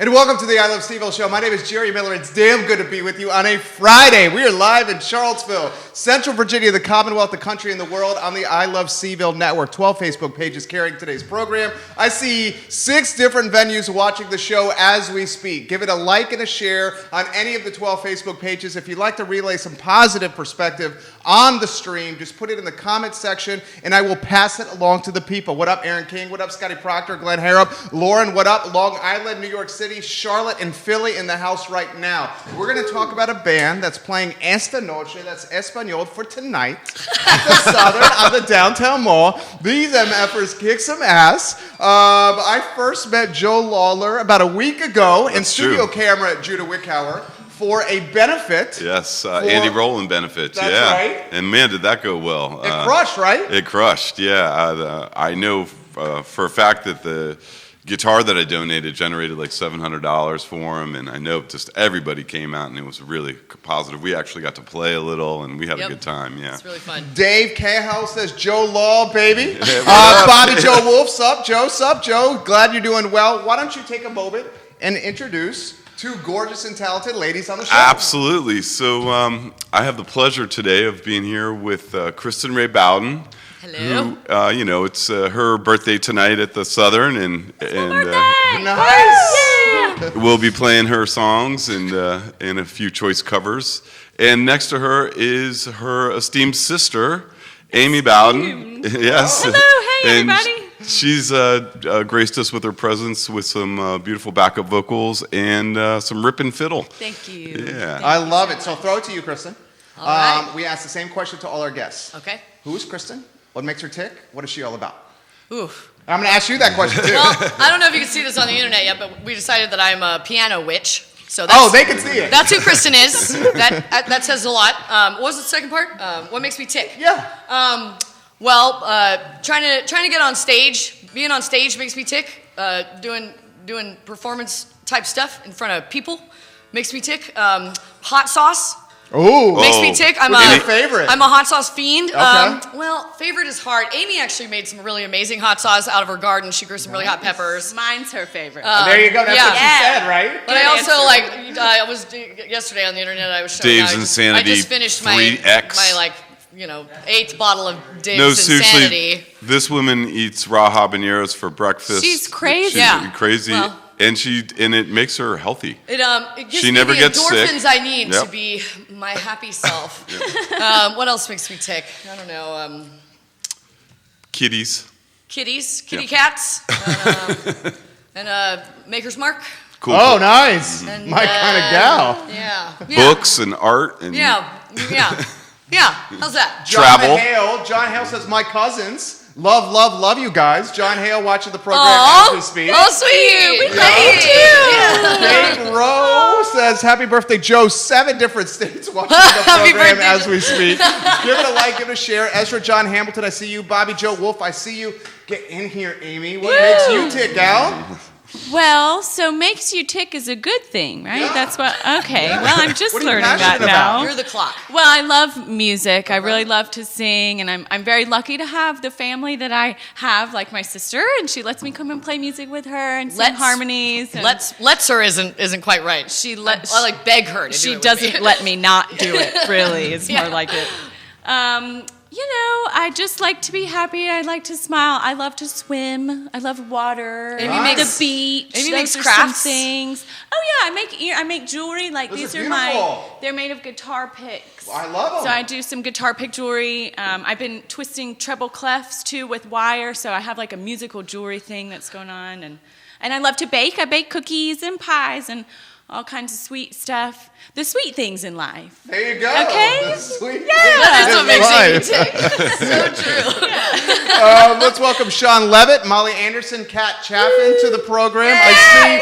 And welcome to the I Love CVille show. My name is Jerry Miller. It's damn good to be with you on a Friday. We are live in Charlottesville, Central Virginia, the Commonwealth, the country, and the world on the I Love CVille network. 12 Facebook pages carrying today's program. I see 6 different venues watching the show as we speak. Give it a like and a share on any of the 12 Facebook pages. If you'd like to relay some positive perspective on the stream, just put it in the comment section, and I will pass it along to the people. What up, Aaron King? What up, Scotty Proctor, Glenn Harrop, Lauren? What up, Long Island, New York City, Charlotte, and Philly in the house right now. We're going to talk about a band that's playing esta noche, that's Espanol, for tonight at the Southern on the downtown mall. These MFers kick some ass. I first met Joe Lawlor about a week ago in studio camera at Judah Wickhauer for a benefit. Yes, Andy Rowland benefit. That's yeah. right. And man, did that go well. It crushed, right? It crushed, yeah. I know for a fact that the guitar that I donated generated like $700 for him, and I know just everybody came out and it was really positive. We actually got to play a little and we had a good time, yeah. It's really fun. Dave Cahill says, Joe Law, baby. Bobby Joe Wolf, sup, Joe, sup, Joe. Glad you're doing well. Why don't you take a moment and introduce 2 gorgeous and talented ladies on the show? Absolutely. So I have the pleasure today of being here with Kristen Ray Bowden. Hello. Who, it's her birthday tonight at the Southern, and Nice. we'll be playing her songs and a few choice covers. And next to her is her esteemed sister, Amy Bowden. Yes. Hello, hey everybody. She's graced us with her presence with some beautiful backup vocals and some ripping fiddle. Thank you. Yeah. I love it. So throw it to you, Kristen. All right. We ask the same question to all our guests. Okay. Who's Kristen? What makes her tick? What is she all about? Oof. I'm going to ask you that question, too. Well, I don't know if you can see this on the internet yet, but we decided that I'm a piano witch. So that's, they can see it. That's who Kristen is. That says a lot. What was the second part? What makes me tick? Yeah. Trying to get on stage. Being on stage makes me tick. Doing performance type stuff in front of people makes me tick. Hot sauce. Ooh. Makes me tick. What's your favorite? I'm a hot sauce fiend. Okay. Favorite is hard. Amy actually made some really amazing hot sauce out of her garden. She grew some really hot peppers. Mine's her favorite. There you go. That's what she said, right? But I also I was yesterday on the internet. I was showing. Dave's Insanity. I just finished my 3X. 8th bottle of Dave's No, Insanity. seriously, this woman eats raw habaneros for breakfast. She's crazy. She's crazy. Well, and it makes her healthy. It gives She me never the gets endorphins sick. I need Yep. to be my happy self. What else makes me tick? I don't know. Kitties. Kitty cats, and Maker's Mark. Cool. Oh, nice. And, My kind of gal. Yeah. Books and art and Yeah. How's that? Travel. John Hale says, my cousins. Love you guys. John Hale watching the program as we speak. Oh, sweet. We love you too. Dave Rowe says, happy birthday, Joe. 7 different states watching the Happy program birthday, as we speak. Give it a like, give it a share. Ezra John Hamilton, I see you. Bobby Joe Wolf, I see you. Get in here, Amy. What makes you tick, gal? Well, so makes you tick is a good thing, right? Yeah. That's what. Okay. Well, I'm just What are you learning that passionate about? now. You're the clock. Well, I love music. I really love to sing, and I'm very lucky to have the family that I have, like my sister, and she lets me come and play music with her and sing harmonies. And Lets her isn't quite right. I beg her to do it she with doesn't me. let me not do it. Really, it's more like it. I just like to be happy. I like to smile. I love to swim. I love water. Amy the beach. Amy Those makes are crafts. Some things. Oh yeah, I make jewelry. Like Those these are are my. beautiful. They're made of guitar picks. I love them. So I do some guitar pick jewelry. I've been twisting treble clefs too with wire. So I have like a musical jewelry thing that's going on, and I love to bake. I bake cookies and pies and all kinds of sweet stuff. The sweet things in life. There you go. Okay. The sweet That's what makes Life. Amy tick. So true. Let's welcome Sean Levitt, Molly Anderson, Kat Chaffin to the program. I see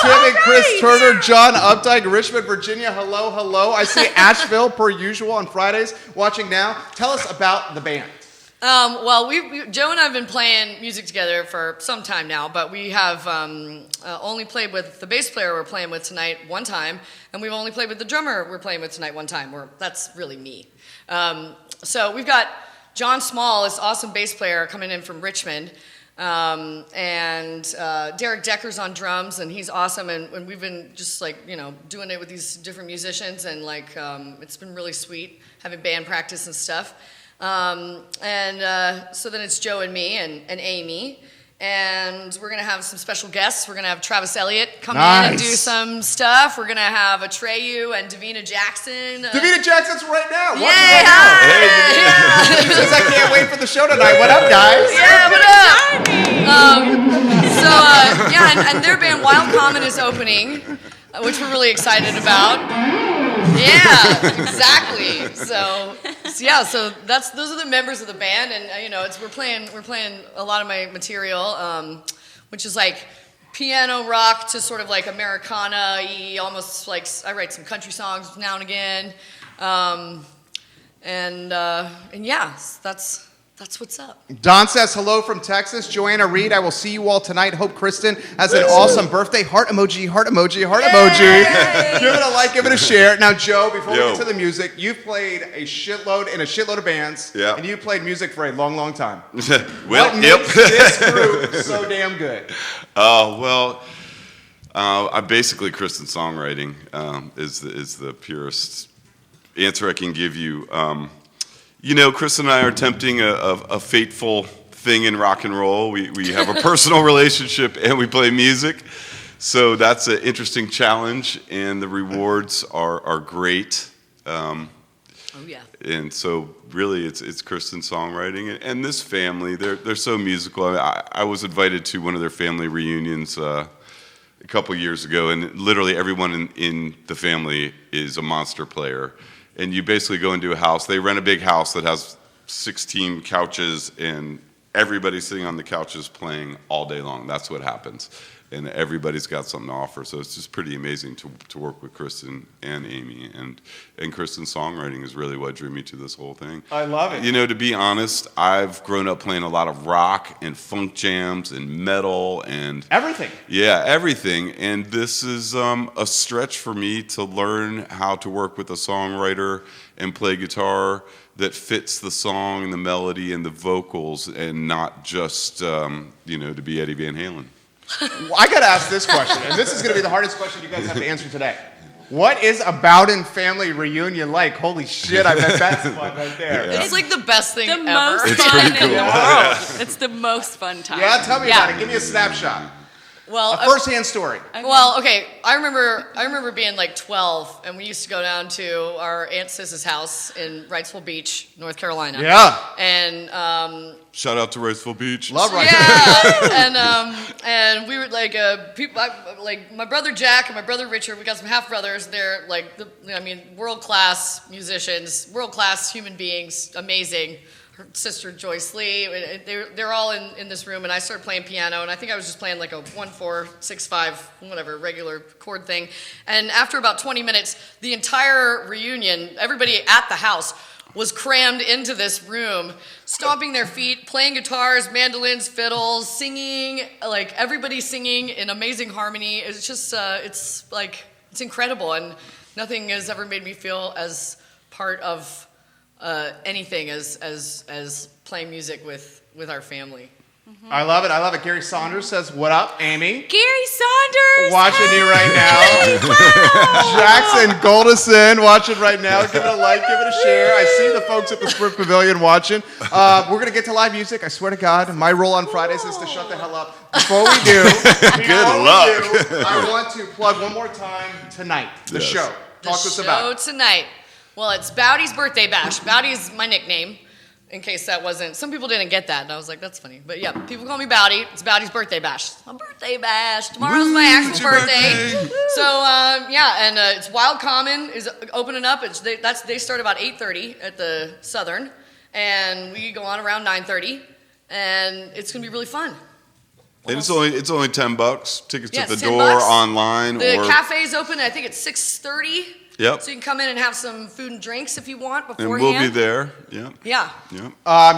Tim and Chris Turner, John Updike, Richmond, Virginia. Hello. I see Asheville, per usual, on Fridays, watching now. Tell us about the band. Joe and I have been playing music together for some time now, but we have only played with the bass player we're playing with tonight one time, and we've only played with the drummer we're playing with tonight one time. That's really me. So we've got John Small, this awesome bass player coming in from Richmond. And Derek Decker's on drums, and he's awesome. And we've been just like, doing it with these different musicians, and like, it's been really sweet having band practice and stuff. So then it's Joe and me and Amy. And we're going to have some special guests. We're going to have Travis Elliott come in and do some stuff. We're going to have Atreyu and Davina Jackson. Davina Jackson's right now. Yay, hi! He says, I can't wait for the show tonight. What up, guys? Yeah, what up? And their band Wild Common is opening, which we're really excited about. Yeah, exactly. So those are the members of the band, and we're playing a lot of my material, which is like piano rock to sort of like Americana-y, almost like I write some country songs now and again, that's what's up. Don says hello from Texas. Joanna Reed, I will see you all tonight. Hope Kristen has an awesome birthday. Heart emoji, heart emoji, heart emoji. Give it a like, give it a share. Now, Joe, before we get to the music, you've played a shitload of bands, and you played music for a long, long time. What makes this group so damn good? Basically Kristen songwriting is the purest answer I can give you. Chris and I are attempting a fateful thing in rock and roll. We have a personal relationship and we play music. So that's an interesting challenge, and the rewards are great. And so really it's Kristen's songwriting. And this family, they're so musical. I was invited to one of their family reunions a couple years ago, and literally everyone in the family is a monster player. And you basically go into a house. They rent a big house that has 16 couches, and everybody's sitting on the couches playing all day long. That's what happens. And everybody's got something to offer. So it's just pretty amazing to work with Kristen and Amy. And Kristen's songwriting is really what drew me to this whole thing. I love it. To be honest, I've grown up playing a lot of rock and funk jams and metal and everything. Yeah, everything. And this is a stretch for me to learn how to work with a songwriter and play guitar that fits the song and the melody and the vocals, and not just to be Eddie Van Halen. Well, I got to ask this question, and this is going to be the hardest question you guys have to answer today. What is a Bowden family reunion like? Holy shit, I bet that's fun right there. It's like the best thing ever. It's pretty cool. It's the most fun time. Yeah, tell me about it. Give me a snapshot. Well, a first-hand story. Well, okay. I remember being like 12, and we used to go down to our Aunt Sis's house in Wrightsville Beach, North Carolina. Yeah. And shout out to Wrightsville Beach. Love Wrightsville. Yeah. and we were like like my brother Jack and my brother Richard. We got some half brothers. They're like world-class musicians, world-class human beings, amazing. Her sister Joyce Lee, they're all in this room, and I started playing piano, and I think I was just playing like a 1-4-6-5 whatever regular chord thing. And after about 20 minutes, the entire reunion, everybody at the house was crammed into this room, stomping their feet, playing guitars, mandolins, fiddles, singing, like everybody singing in amazing harmony. It's just it's incredible, and nothing has ever made me feel as part of anything as playing music with our fammy. Mm-hmm. I love it. Gary Saunders says, what up, Amy? Gary Saunders! Watching you right now. Jackson Goldison watching right now. Give it a like, give it a share. I see the folks at the Sprint Pavilion watching. We're going to get to live music. I swear to God, my role on Fridays is to shut the hell up. Before we do, I want to plug one more time tonight, the show. Talk to us about it. Tonight. Well, it's Bowdy's Birthday Bash. Bowdy is my nickname, in case that wasn't... Some people didn't get that, and I was like, that's funny. But yeah, people call me Bowdy. It's Bowdy's Birthday Bash. A birthday bash. Tomorrow's my actual birthday. So, it's Wild Common is opening up. They start about 8:30 at the Southern, and we go on around 9:30, and it's going to be really fun. And it's only $10. Tickets at the door, $10. online. The cafe's open, I think it's 6:30. Yep. So you can come in and have some food and drinks if you want beforehand. And we'll be there. Yep. Yeah. Yep.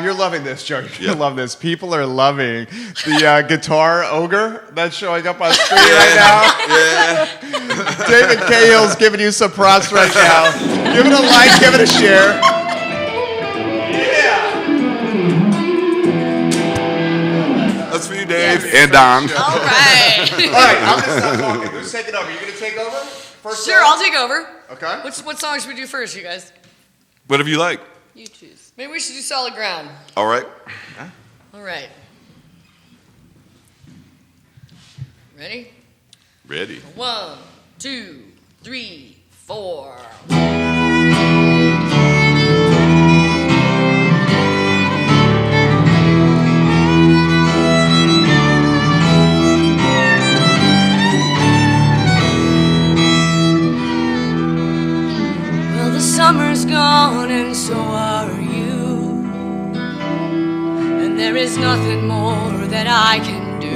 You're loving this, Joe. You're going to love this. People are loving the guitar ogre that's showing up on screen right now. Yeah. David Cahill's giving you some props right now. Give it a like, give it a share. Yeah. That's me. And Don. All right. All right, I'm going to stop talking. Who's taking over? You going to take over? First Sure, song? I'll take over. Okay. What song should we do first, you guys? Whatever you like. You choose. Maybe we should do Solid Ground. All right. All right. Ready? Ready. 1, 2, 3, 4. Well, the summer's gone and so are you. And there is nothing more that I can do.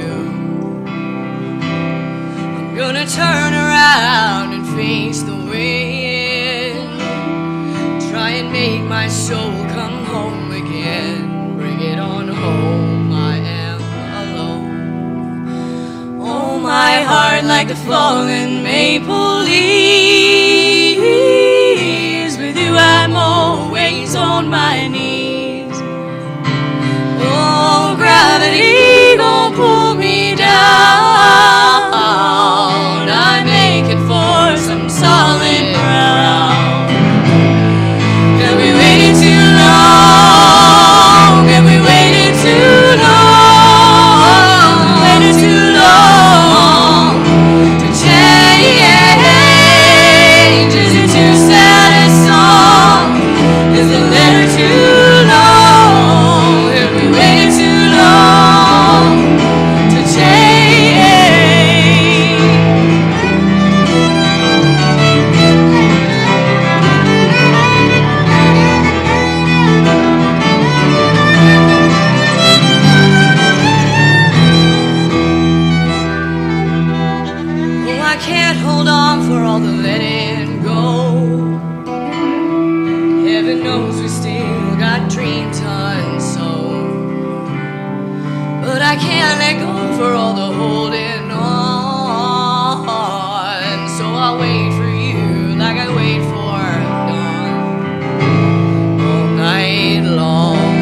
I'm gonna turn around and face the wind. Try and make my soul come home again. Bring it on home, I am alone. Oh, my heart like the fallen maple leaves. With you I'm always on my knees. Oh, gravity gon' pull me down. I'm aching for some solid ground. Have we waited too long? Have we waited too long? Waited too long to change? Is it too sad a song? Is the letter too long? Have we waited too long to change? Oh, I can't hold on for all the letting go. Heaven knows we still got dreams unsold. But I can't let go for all the holding on. So I'll wait for you like I wait for dawn. All night long.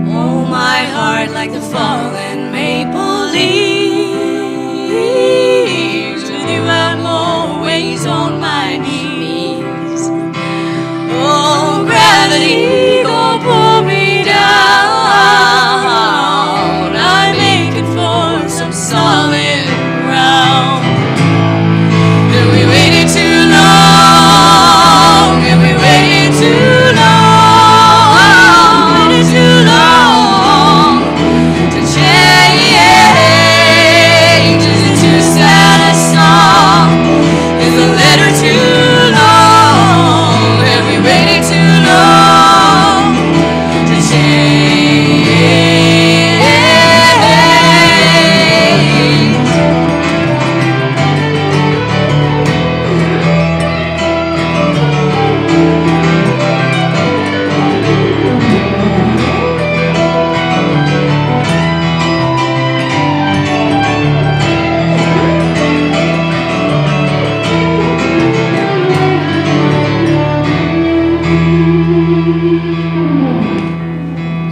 Oh, my heart like the fallen maple leaves. With you I'm always on my knees. Oh, gravity gon' pull me down. I'm aching for some solid ground. Have we waited too long? Have we waited too long? Waited too long to change? Is it too sad a song? Is the letter too long? Have we waited too long to change?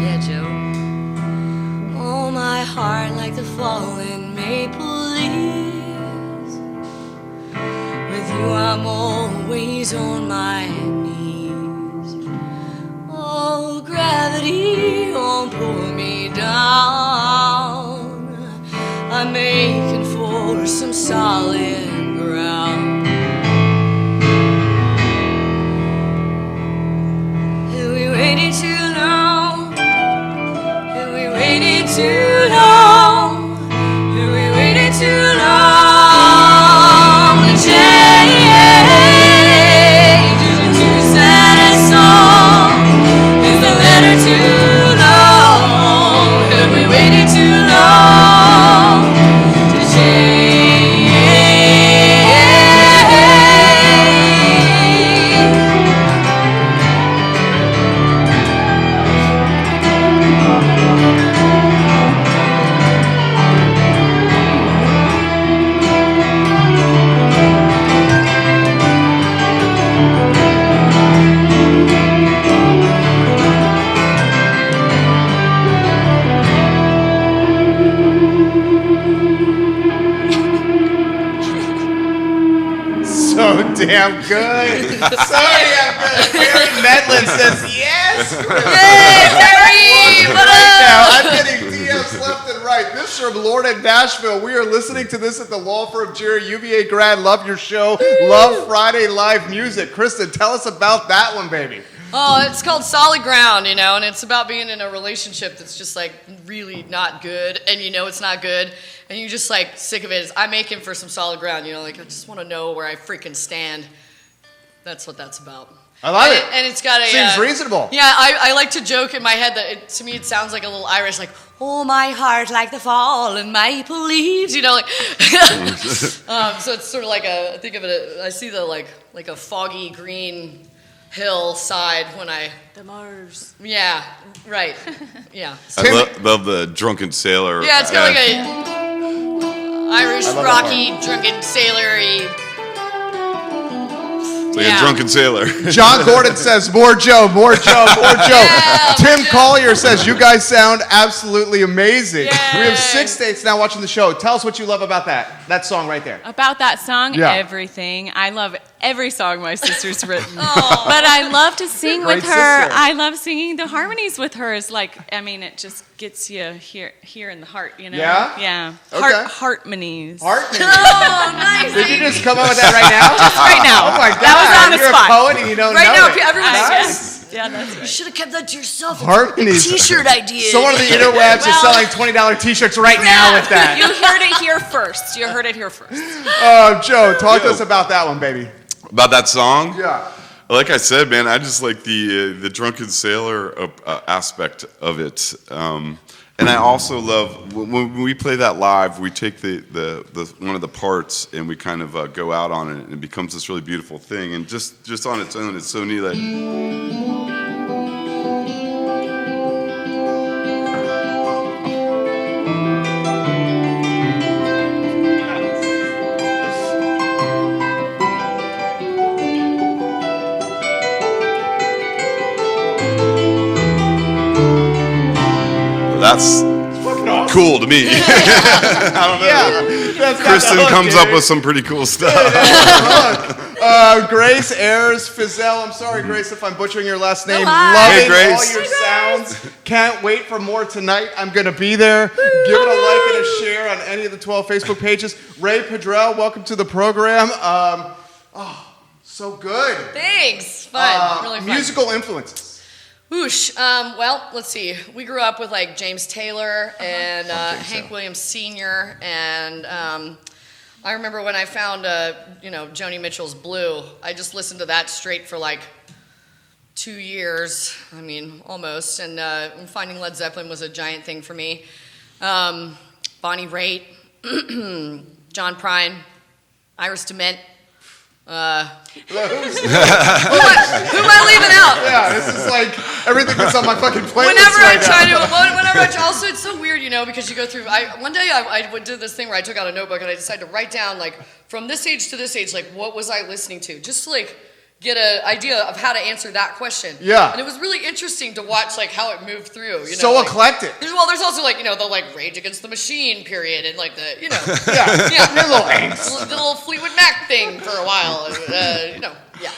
Yeah, Joe. Oh, my heart like the fallen maple leaves. With you I'm always on my knees. Oh, gravity won't pull me down. I'm aching for some solid ground. Have we waited too long? Have we waited too long? Have we waited too long to change? Is it too sad a song? Is the letter too long? Have we waited too long to change? damn good. So damn good. Barry Medlin says yes. Hey, Terry! What Right up? now, I'm getting DMs left and right. This is from Lord in Nashville. We are listening to this at the law firm. Jerry, UVA grad, love your show. Love Friday live music. Kristen, tell us about that one, baby. Oh, it's called Solid Ground, you know, and it's about being in a relationship that's just like really not good, and you know it's not good, and you're just like sick of it. I'm aching for some solid ground, you know, like I just want to know where I freaking stand. That's what that's about. I love it. And it's got a Seems reasonable. Yeah, I like to joke in my head that to me it sounds like a little Irish, like oh my heart like the fallen maple leaves, you know, like. So it's sort of like I think of it. I see the like a foggy green hillside when The Mars. yeah, right, yeah. I love the drunken sailor. Yeah, it's got like a Irish I love that rocky drunken sailor-y. It's like a drunken sailor. John Gordon says, more Joe, more Joe, more Joe. Yeah, Tim more Joe. Collier says, you guys sound absolutely amazing. Yay. We have 6 states now watching the show. Tell us what you love about that song right there. About that song, Yeah. everything. I love every song my sister's written. But I love to sing Great with her. sister. I love singing the harmonies with her. It's like, I mean, it just gets you here in the heart, you know? Yeah? Yeah. Okay. Heartmonies. Heartney. Oh, nice. Did you just come up with that right now? Right now. Oh my God. That was on the You're spot. a poet and you don't Right know now, it. everyone's Nice. Yeah, that's You right. should have kept that to yourself. It's Harmonies. a T-shirt idea. Someone on the interwebs is selling $20 t-shirts right now with that. You heard it here first. You heard it here first. Joe, talk to us about that one, baby. About that song? Yeah. Like I said, man, I just like the drunken sailor aspect of it. And I also love when we play that live. We take the one of the parts and we kind of go out on it, and it becomes this really beautiful thing. And just on its own, it's so neat. Like, that's cool to me. I don't know. That's got Kristen the hook, comes up dude. with some pretty cool stuff. Grace Ayers Fizell. I'm sorry, Grace, if I'm butchering your last name. hi. Loving Hey, Grace. all your sounds. Can't wait for more tonight. I'm going to be there. Give it a like and a share on any of the 12 Facebook pages. Ray Padrell, welcome to the program. So good. Thanks. Fun. Really fun. Musical influences. Whoosh. Well, let's see. We grew up with like James Taylor and Hank Williams Sr. And I remember when I found, Joni Mitchell's Blue. I just listened to that straight for like 2 years. I mean, almost. And finding Led Zeppelin was a giant thing for me. Bonnie Raitt, John Prine, Iris DeMent. Who am I leaving out? Yeah, this is like everything that's on my fucking playlist Whenever right also it's so weird, because you go through. One day I did this thing where I took out a notebook and I decided to write down like from this age to this age, like what was I listening to, just to like get an idea of how to answer that question. Yeah. And it was really interesting to watch like how it moved through. So like, eclectic. There's also like the like Rage Against the Machine period and like the Yeah. Your little angst. the little Fleetwood Mac thing for a while. Yeah.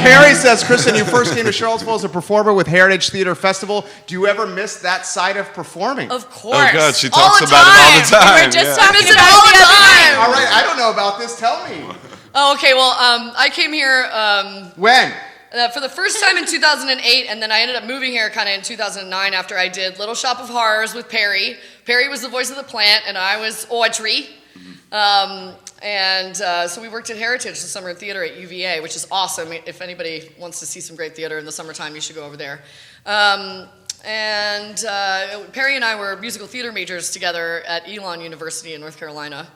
Harry says, Kristen, you first came to Charlottesville as a performer with Heritage Theater Festival. Do you ever miss that side of performing? Of course. Oh God, she All talks the about it all the time. time. We were just yeah. I talking miss it about all it the the other time. All right, I don't know about this. Tell me. Oh, okay. Well, I came here When? for the first time in 2008, and then I ended up moving here kind of in 2009 after I did Little Shop of Horrors with Perry. Perry was the voice of the plant, and I was Audrey. So we worked at Heritage, the summer theater at UVA, which is awesome. If anybody wants to see some great theater in the summertime, you should go over there. Perry and I were musical theater majors together at Elon University in North Carolina.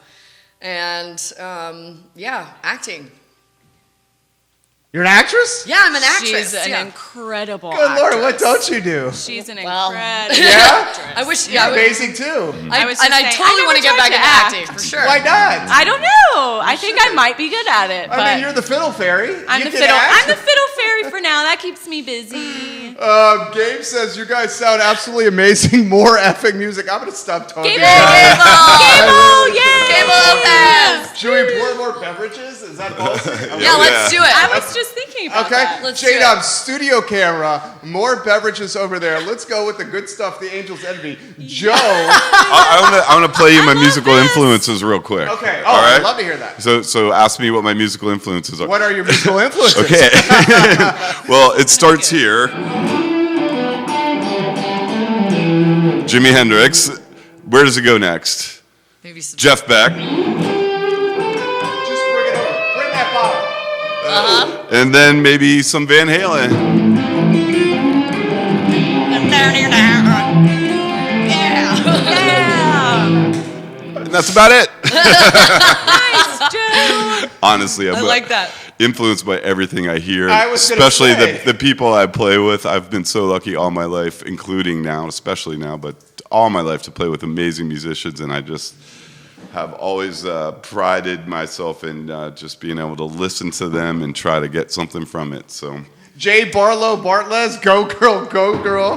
And acting. You're an actress? Yeah, I'm an actress. She's an yeah. incredible Good Lord, what actress. don't you do? She's an Well, incredible Yeah? actress. I wish. You're Yeah, amazing too. I was just saying, totally I want to never get back tried into to acting act. for sure. Why not? I don't know. I think I might be good at it. But I mean, you're the fiddle fairy. I'm You the can fiddle. act. I'm the fiddle fairy for now. That keeps me busy. Gabe says, you guys sound absolutely amazing. More effing music. I'm going to stop talking. Gable! Gable! Yay! Gable Lopez! Should we pour more beverages? Is Is that ballsy? Yeah, let's do it. I was just thinking about that. Let's do J-Dub, it. studio camera, more beverages over there. Let's go with the good stuff the Angels envy. Joe. I want to play you my love musical this. influences real quick. Okay. Oh, All right? I'd love to hear that. So ask me what my musical influences are. What are your musical influences? Okay. Well, it starts here. Jimi Hendrix. Where does it go next? Maybe some. Jeff Beck. Just bring it over. Bring that bottle. And then maybe some Van Halen. Yeah. And that's about it. Nice, Joe. Honestly, I like that. influenced by everything I hear, I was gonna especially say. the people I play with. I've been so lucky all my life, including now, especially now, but all my life to play with amazing musicians, and I just have always prided myself in just being able to listen to them and try to get something from it. So. Jay Barlow Bartlez, go girl, go girl.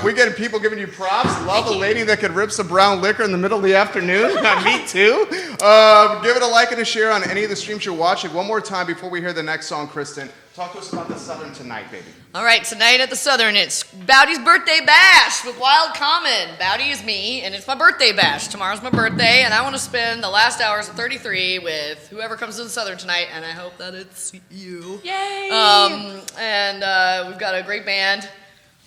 We get people giving you props. Love a lady that could rip some brown liquor in the middle of the afternoon. Me too. Give it a like and a share on any of the streams you're watching. One more time before we hear the next song, Kristen. Talk to us about the Southern tonight, baby. All right, tonight at the Southern, it's Bowdy's birthday bash with Wild Common. Bowdy is me, and it's my birthday bash. Tomorrow's my birthday, and I want to spend the last hours of 33 with whoever comes to the Southern tonight, and I hope that it's you. Yay. We've got a great band.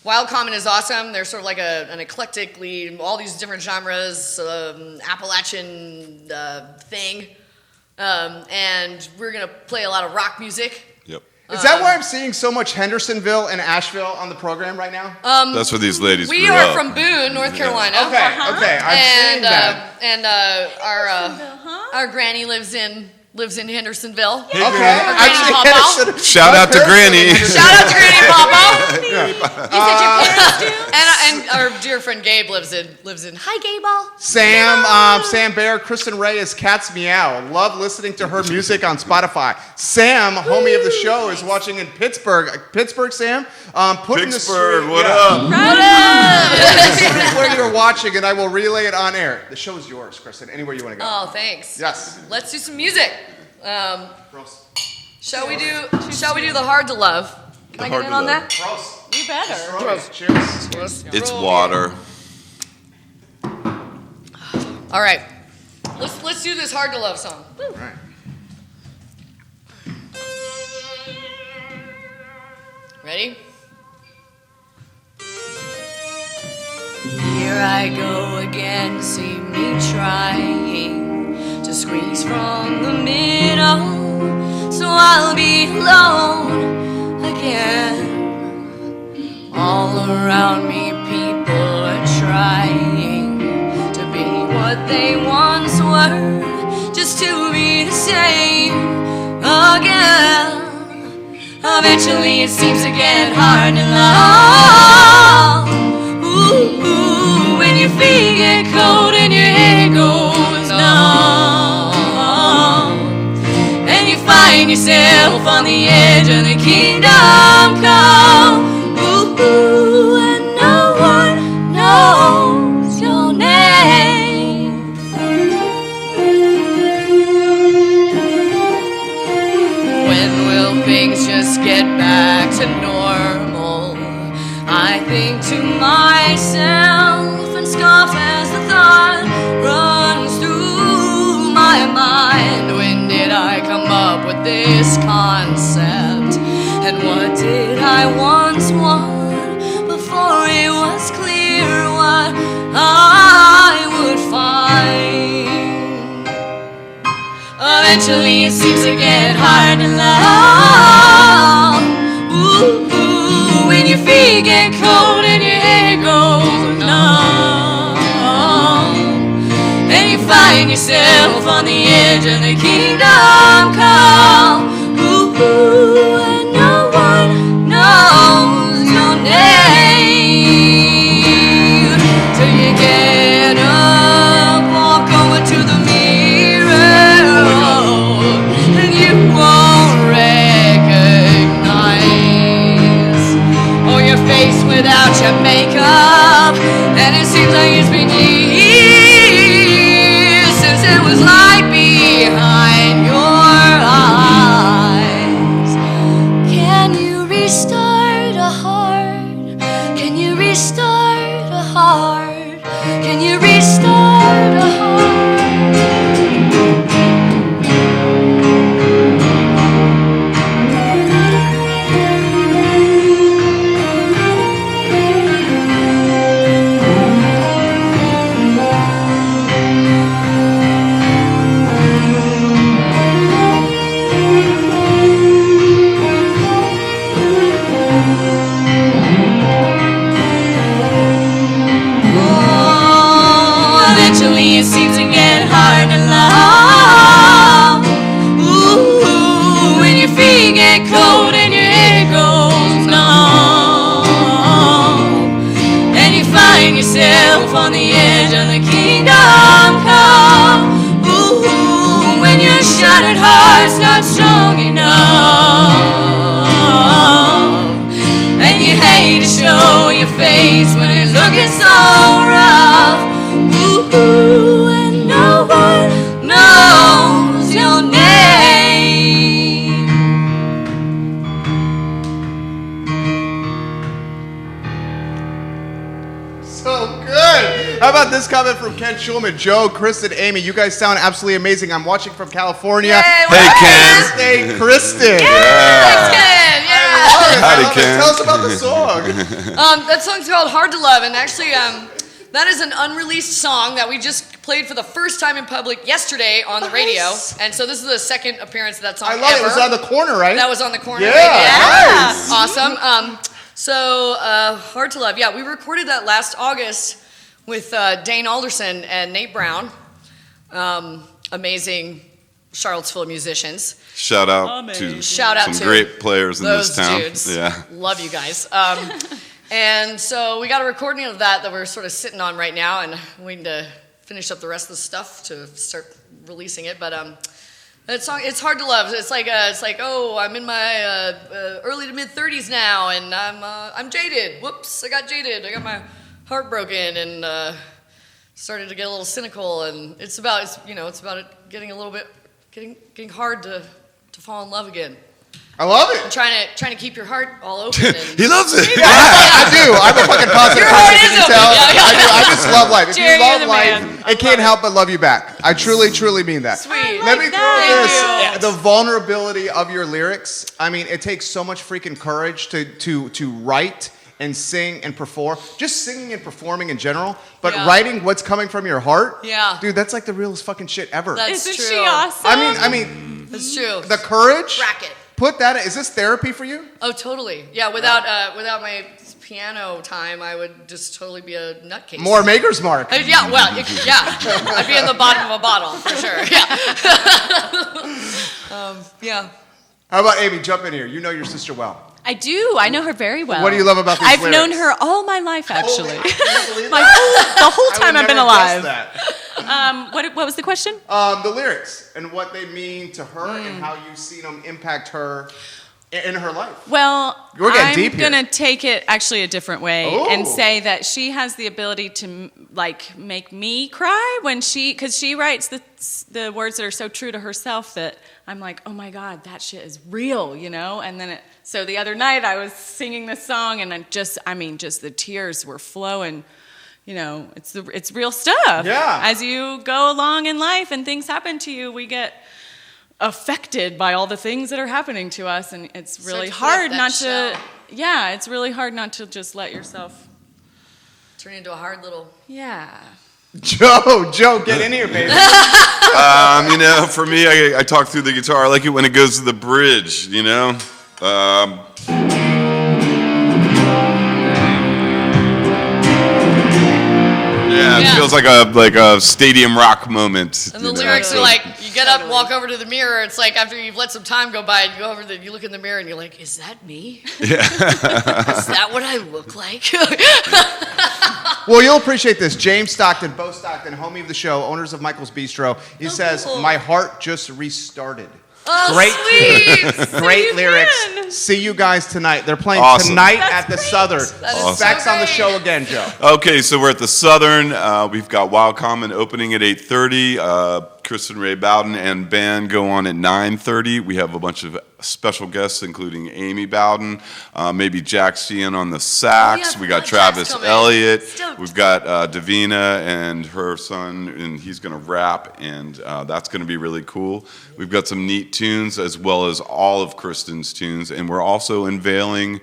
Wild Common is awesome. They're sort of like an eclectically, all these different genres, Appalachian thing. And we're going to play a lot of rock music. Yep. Is that why I'm seeing so much Hendersonville and Asheville on the program right now? That's where these ladies We grew are up. from Boone, North Carolina. Okay, I'm seeing that. Our granny lives in Hendersonville. Okay. Papa. Shout out to Granny. Shout out to Granny and Papa. You said your parents do? And our dear friend Gabe lives in. Hi, Gable. Sam Bear, Kristen Ray is Cat's Meow. Love listening to her music on Spotify. Sam, homie of the show, is watching in Pittsburgh. Pittsburgh, Sam? Put in the Pittsburgh, stream- what yeah. up? Put in the stream where you're watching, and I will relay it on air. The show is yours, Kristen. Anywhere you want to go. Oh, thanks. Yes. Let's do some music. Prost. Shall we do the hard to love? Can I Hard get in to on Love. that? Prost. You better. Prost. Cheers. It's water. All right. Let's do this hard to love song. All right. Ready? Here I go again, see me trying to squeeze from the middle, so I'll be alone again. All around me people are trying to be what they once were, just to be the same again. Eventually it seems to get hard to love. Ooh, when your feet get cold and your head goes numb, and you find yourself on the edge of the kingdom come. Ooh, and no one knows your name. When will things just get back to normal? I think to myself and scoff as the thought runs through my mind. When did I come up with this concept? And what did I once want before it was clear what I would find? Eventually it seems to get hard to love. Ooh, when your feet get cold and your head goes numb, and you find yourself on the edge of the kingdom come. Ooh, and no one knows your name till you get up, walk over to the mirror, and you won't recognize your face without your makeup, and it seems like it's been years since it was light behind your yourself on the edge of the kingdom come. Ooh, when your shattered heart's not strong enough, and you hate to show your face when it's looking so rough. Ooh, and no one knows your name. So good. How about this comment from Ken Schulman? Joe, Kristen, Amy, you guys sound absolutely amazing. I'm watching from California. Yay, Hey, Ken. Hey, Kristen. Thanks, Ken. Yeah. Howdy, Ken. Tell us about the song. That song's called Hard to Love, and actually, that is an unreleased song that we just played for the first time in public yesterday on the radio. And so this is the second appearance of that song I love it. It was on the corner, right? That was on the corner. Yeah. Yeah. Nice. Awesome. Hard to Love. Yeah, we recorded that last August with Dane Alderson and Nate Brown. Amazing Charlottesville musicians. Shout out to Shout out some to great players in those this town. dudes. Yeah. Love you guys. And so we got a recording of that we're sort of sitting on right now and waiting to finish up the rest of the stuff to start releasing it. But that song, it's hard to love. It's like oh, I'm in my early to mid 30s now, and I'm jaded. Whoops, I got jaded. I got my heart broken, and started to get a little cynical. And it's about it getting a little bit getting hard to fall in love again. I love it. Trying to keep your heart all open. And He loves it. I do. I'm a fucking positive Your heart person. is Can you open. tell? Yeah, yeah. I do. I just love life. If Jerry, you love you're the life, man. it can't help but love you back. I truly, truly mean that. Sweet. Let me throw that. this. The vulnerability of your lyrics. I mean, it takes so much freaking courage to write and sing and perform. Just singing and performing in general, but Yeah. writing what's coming from your heart. Yeah. Dude, that's like the realest fucking shit ever. That's Isn't true. she awesome? I mean, That's true. the courage. Racket. Put that. Is this therapy for you? Oh, totally. Yeah. Without my piano time, I would just totally be a nutcase. More Maker's Mark. Yeah. Well. Yeah. I'd be in the bottom of a bottle for sure. Yeah. Yeah. How about Amy? Jump in here. You know your sister well. I do. I know her very well. What do you love about these I've lyrics? known her all my life, actually. Holy, I can't believe The that. whole I time would I've been never alive. guess that. What was the question? The lyrics and what they mean to her and how you've seen them impact her in her life. Well, We're getting I'm deep here. gonna take it actually a different way Ooh. and say that she has the ability to make me cry because she writes the words that are so true to herself that I'm like, oh my God, that shit is real, you know. And then so the other night I was singing this song and just the tears were flowing. You know, it's real stuff. Yeah. As you go along in life and things happen to you, we get affected by all the things that are happening to us, and it's really Start to put up hard that not shell. to. Yeah, it's really hard not to just let yourself. Turn into a hard little. Yeah. Joe, get in here, baby. For me, I talk through the guitar. I like it when it goes to the bridge, you know? Yeah, it Yeah. feels like a stadium rock moment. And the you know? lyrics So- are like, you get up, walk over to the mirror. It's like after you've let some time go by, and you go over there, you look in the mirror, and you're like, is that me? Yeah. Is that what I look like? Well, you'll appreciate this. James Stockton, Bo Stockton, homie of the show, owners of Michael's Bistro. He says, cool. my heart just restarted. Oh, Great sweet. Great you lyrics. can. See you guys tonight. They're playing Awesome. tonight That's at the great. Southern. That is so Specs on the great. show again, Joe. Okay, so we're at the Southern. We've got Wild Common opening at 8:30. Kristen Ray Bowden and band go on at 9:30. We have a bunch of special guests, including Amy Bowden, maybe Jack Sheehan on the sax. Oh, yeah, we got Jack's Travis coming. Elliott. Stoked. We've got Davina and her son, and he's going to rap, and that's going to be really cool. We've got some neat tunes as well as all of Kristen's tunes, and we're also unveiling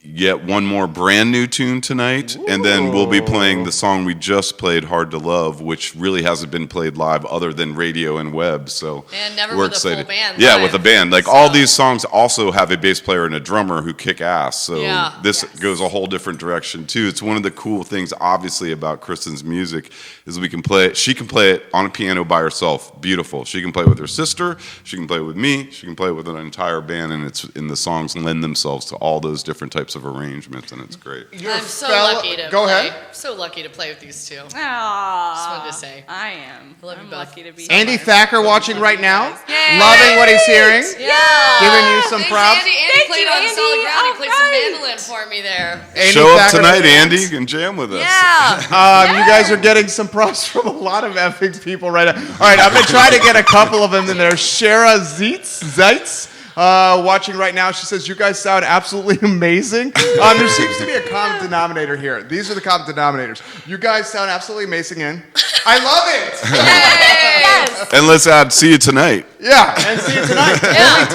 yet one more brand new tune tonight, and then we'll be playing the song we just played, Hard to Love, which really hasn't been played live other than radio and web. So And never we're with a full excited. band Yeah, live. with a band. Like all these songs also have a bass player and a drummer who kick ass. So Yeah. this goes a whole different direction too. It's one of the cool things, obviously, about Kristen's music is we can play it. She can play it on a piano by herself. Beautiful. She can play it with her sister. She can play it with me. She can play it with an entire band, and the songs lend themselves to all those different types types of arrangements, and it's great. I'm so lucky to Go play. ahead. So lucky to play with these two. Aww. Just wanted to say. I am. I love you I'm both. lucky to be Andy here. Thacker watching right now, Yay! loving what he's hearing, Yeah. giving you some Thanks, props. Andy. Andy Thank played you, on Andy. solid ground. He All played some right. mandolin for me there. Andy Show up Thacker tonight, fans. Andy. You can jam with us. Yeah. You guys are getting some props from a lot of effing people right now. All right, I've been trying to get a couple of them in there. Shara Zeitz. Watching right now, she says, you guys sound absolutely amazing. There seems to be a common denominator here. These are the common denominators. You guys sound absolutely amazing in. I love it. Yes. And let's add, see you tonight. Yeah, and see you tonight. Yeah.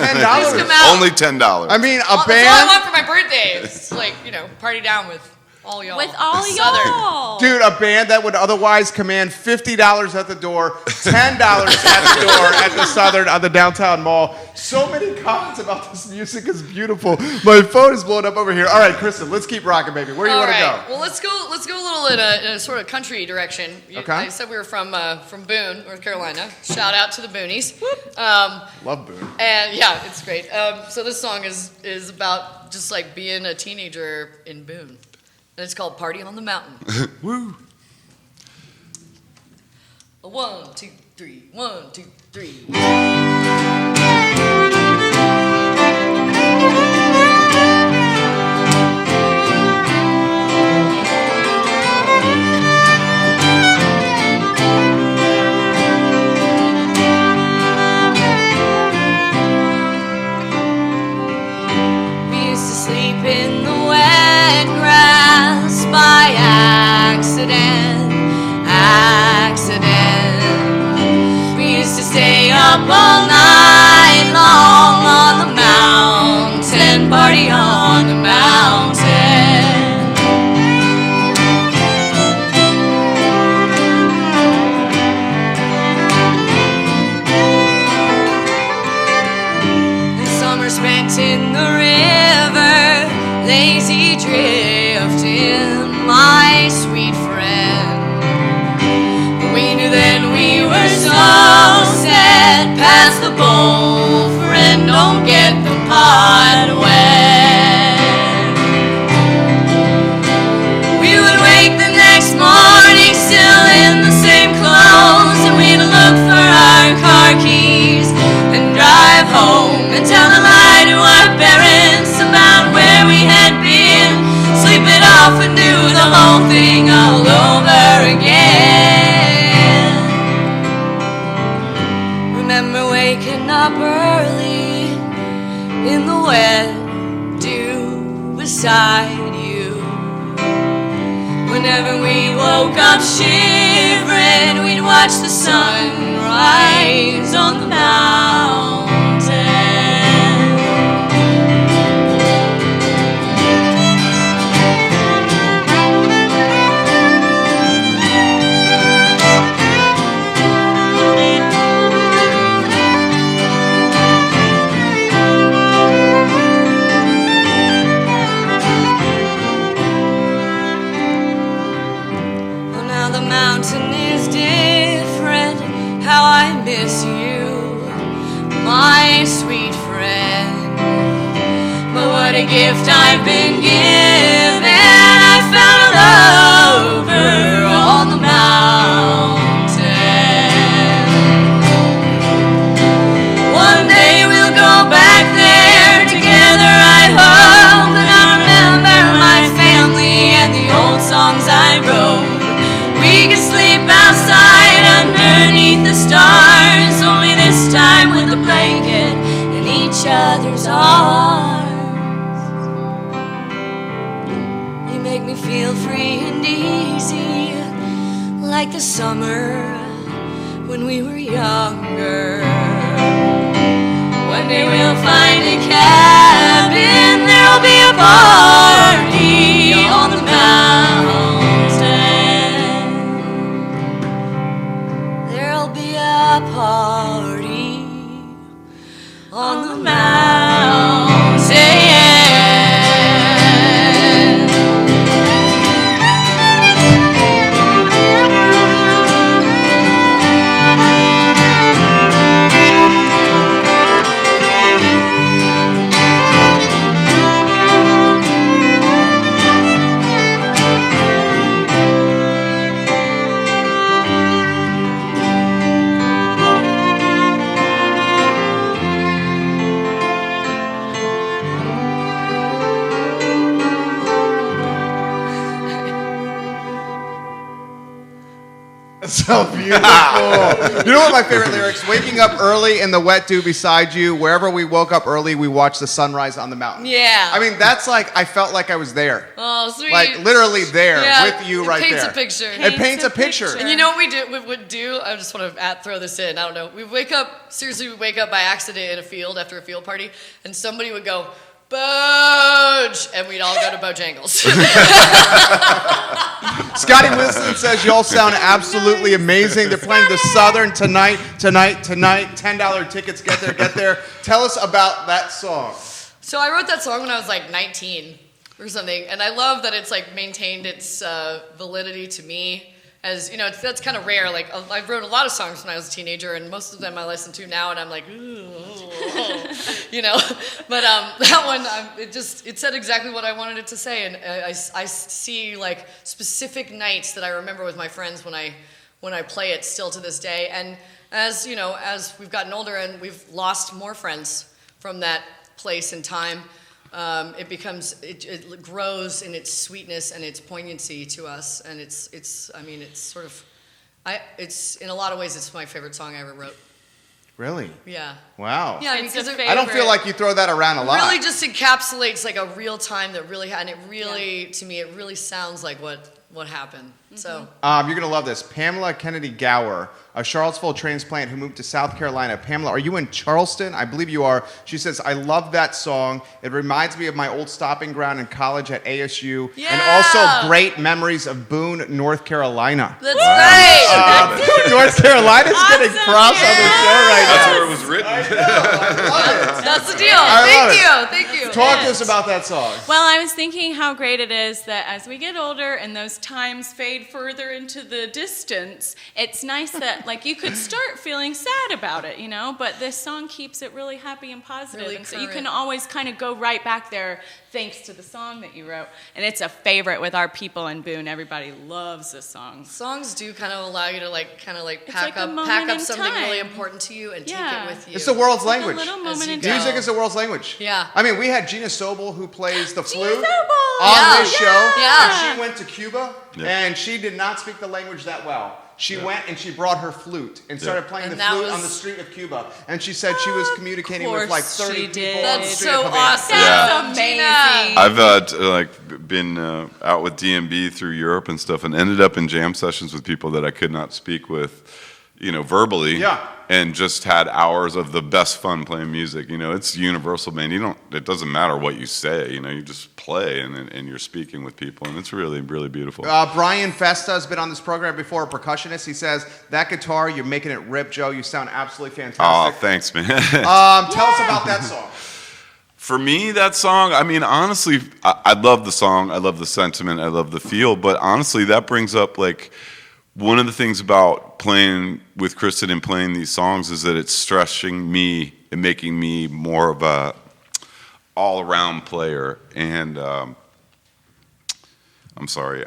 Only Please come $10. out. Only $10. I mean, a That's all I band. want for my birthday. It's like, party down with all y'all. With all Southern. y'all. Dude, a band that would otherwise command $50 at the door, $10 at the door at the Southern on the downtown mall. So many comments about this music is beautiful. My phone is blowing up over here. All right, Kristen, let's keep rocking, baby. Where do you want to go? Well, let's go a little in a sort of country direction. Okay. I said we were from Boone, North Carolina. Shout out to the Boonies. Love Boone. And yeah, it's great. So this song is about just like being a teenager in Boone. And it's called Party on the Mountain. Woo. 1, 2, 3. 1, 2, 3. We used to sleep in the wet grass by accident. We used to stay up all night long on the mountain, party on the mountain. And summer spent in the river, lazy drifting, my sweet friend. We knew then we were so set past the bowl, friend, don't get the pot wet. We would wake the next morning still in the same clothes, and we'd look for our car keys and drive home and tell a lie to our parents about where we had been, sleep it off and do the whole thing all over again. Remember waking up early in the wet dew beside you. Whenever we woke up shivering, we'd watch the sun rise on the mountain. Well, now the mountain is different. How I miss you, my sweet friend. But what a gift I've been given. I found a lover on the mountain. One day we'll go back there together, I hope. And I'll remember my family and the old songs I wrote. We could sleep outside underneath the stars, only this time with a blanket in each other's arms. You make me feel free and easy, like the summer when we were younger. One day we'll find a cabin, there'll be a party on the mountain. There'll be a party on the mountain. So beautiful. You know what my favorite lyrics? Waking up early in the wet dew beside you. Wherever we woke up early, we watched the sunrise on the mountain. Yeah. I mean, that's like, I felt like I was there. Oh, sweet. Like, literally there Yeah, with you right there. It paints a picture. It paints a picture. And you know what we would do? I just want to throw this in. I don't know. We'd wake up by accident in a field after a field party, and somebody would go, Boj! And we'd all go to Bojangles. Scotty Wilson says you all sound absolutely amazing. They're playing the Southern tonight. $10 tickets. Get there. Tell us about that song. So I wrote that song when I was like 19 or something, and I love that it's like maintained its validity to me. As you know, that's kind of rare. Like I wrote a lot of songs when I was a teenager, and most of them I listen to now, and I'm like, ooh, you know. But that one, it said exactly what I wanted it to say, and I see like specific nights that I remember with my friends when I play it still to this day. And as you know, as we've gotten older and we've lost more friends from that place and time. It grows in its sweetness and its poignancy to us, and it's in a lot of ways it's my favorite song I ever wrote. Really? Yeah. Wow. Yeah, It's because a I don't feel like you throw that around a lot. really just encapsulates like a real time that really and it really to me it really sounds like what happened. Mm-hmm. So You're gonna love this. Pamela Kennedy Gower, a Charlottesville transplant who moved to South Carolina. Pamela, are you in Charleston? I believe you are. She says, I love that song. It reminds me of my old stopping ground in college at ASU. Yeah. And also great memories of Boone, North Carolina. that's right. North Carolina's getting props on the show right That's now. where it was written. That's the deal. I love Thank you. Talk to us about that song. Well, I was thinking how great it is that as we get older and those times fade further into the distance, it's nice that like you could start feeling sad about it, you know, but this song keeps it really happy and positive. Really and so you current. can always kind of go right back there thanks to the song that you wrote. And it's a favorite with our people in Boone. Everybody loves this song. Songs do kind of allow you to It's pack like a up moment in something time. really important to you and Yeah. take it with you. It's the world's Like language. a little moment you in go. time. Music is the world's language. Yeah. I mean, we had Gina Sobel who plays the flute Sobel! on Yeah. this show. Yeah. She went to Cuba, Yeah. and she did not speak the language that well. She went and she brought her flute and started playing And the that flute was- on the street of Cuba. And she said she was communicating with like course 30 she people did. on the That's street so of Havana. awesome. Yeah. Amazing. I've been out with DMB through Europe and stuff, and ended up in jam sessions with people that I could not speak with, you know, verbally. Yeah. And just had hours of the best fun playing music. You know, it's universal, man. It doesn't matter what you say. You know, you just play and you're speaking with people, and it's really, really beautiful. Brian Festa has been on this program before, a percussionist. He says, that guitar, you're making it rip, Joe. You sound absolutely Oh, fantastic. thanks, man. Tell us about that song. For me, that song, I mean, honestly, I love the song. I love the sentiment. I love the feel. But honestly, that brings up, like, one of the things about playing with Kristen and playing these songs is that it's stretching me and making me more of a all-around player. And I'm sorry,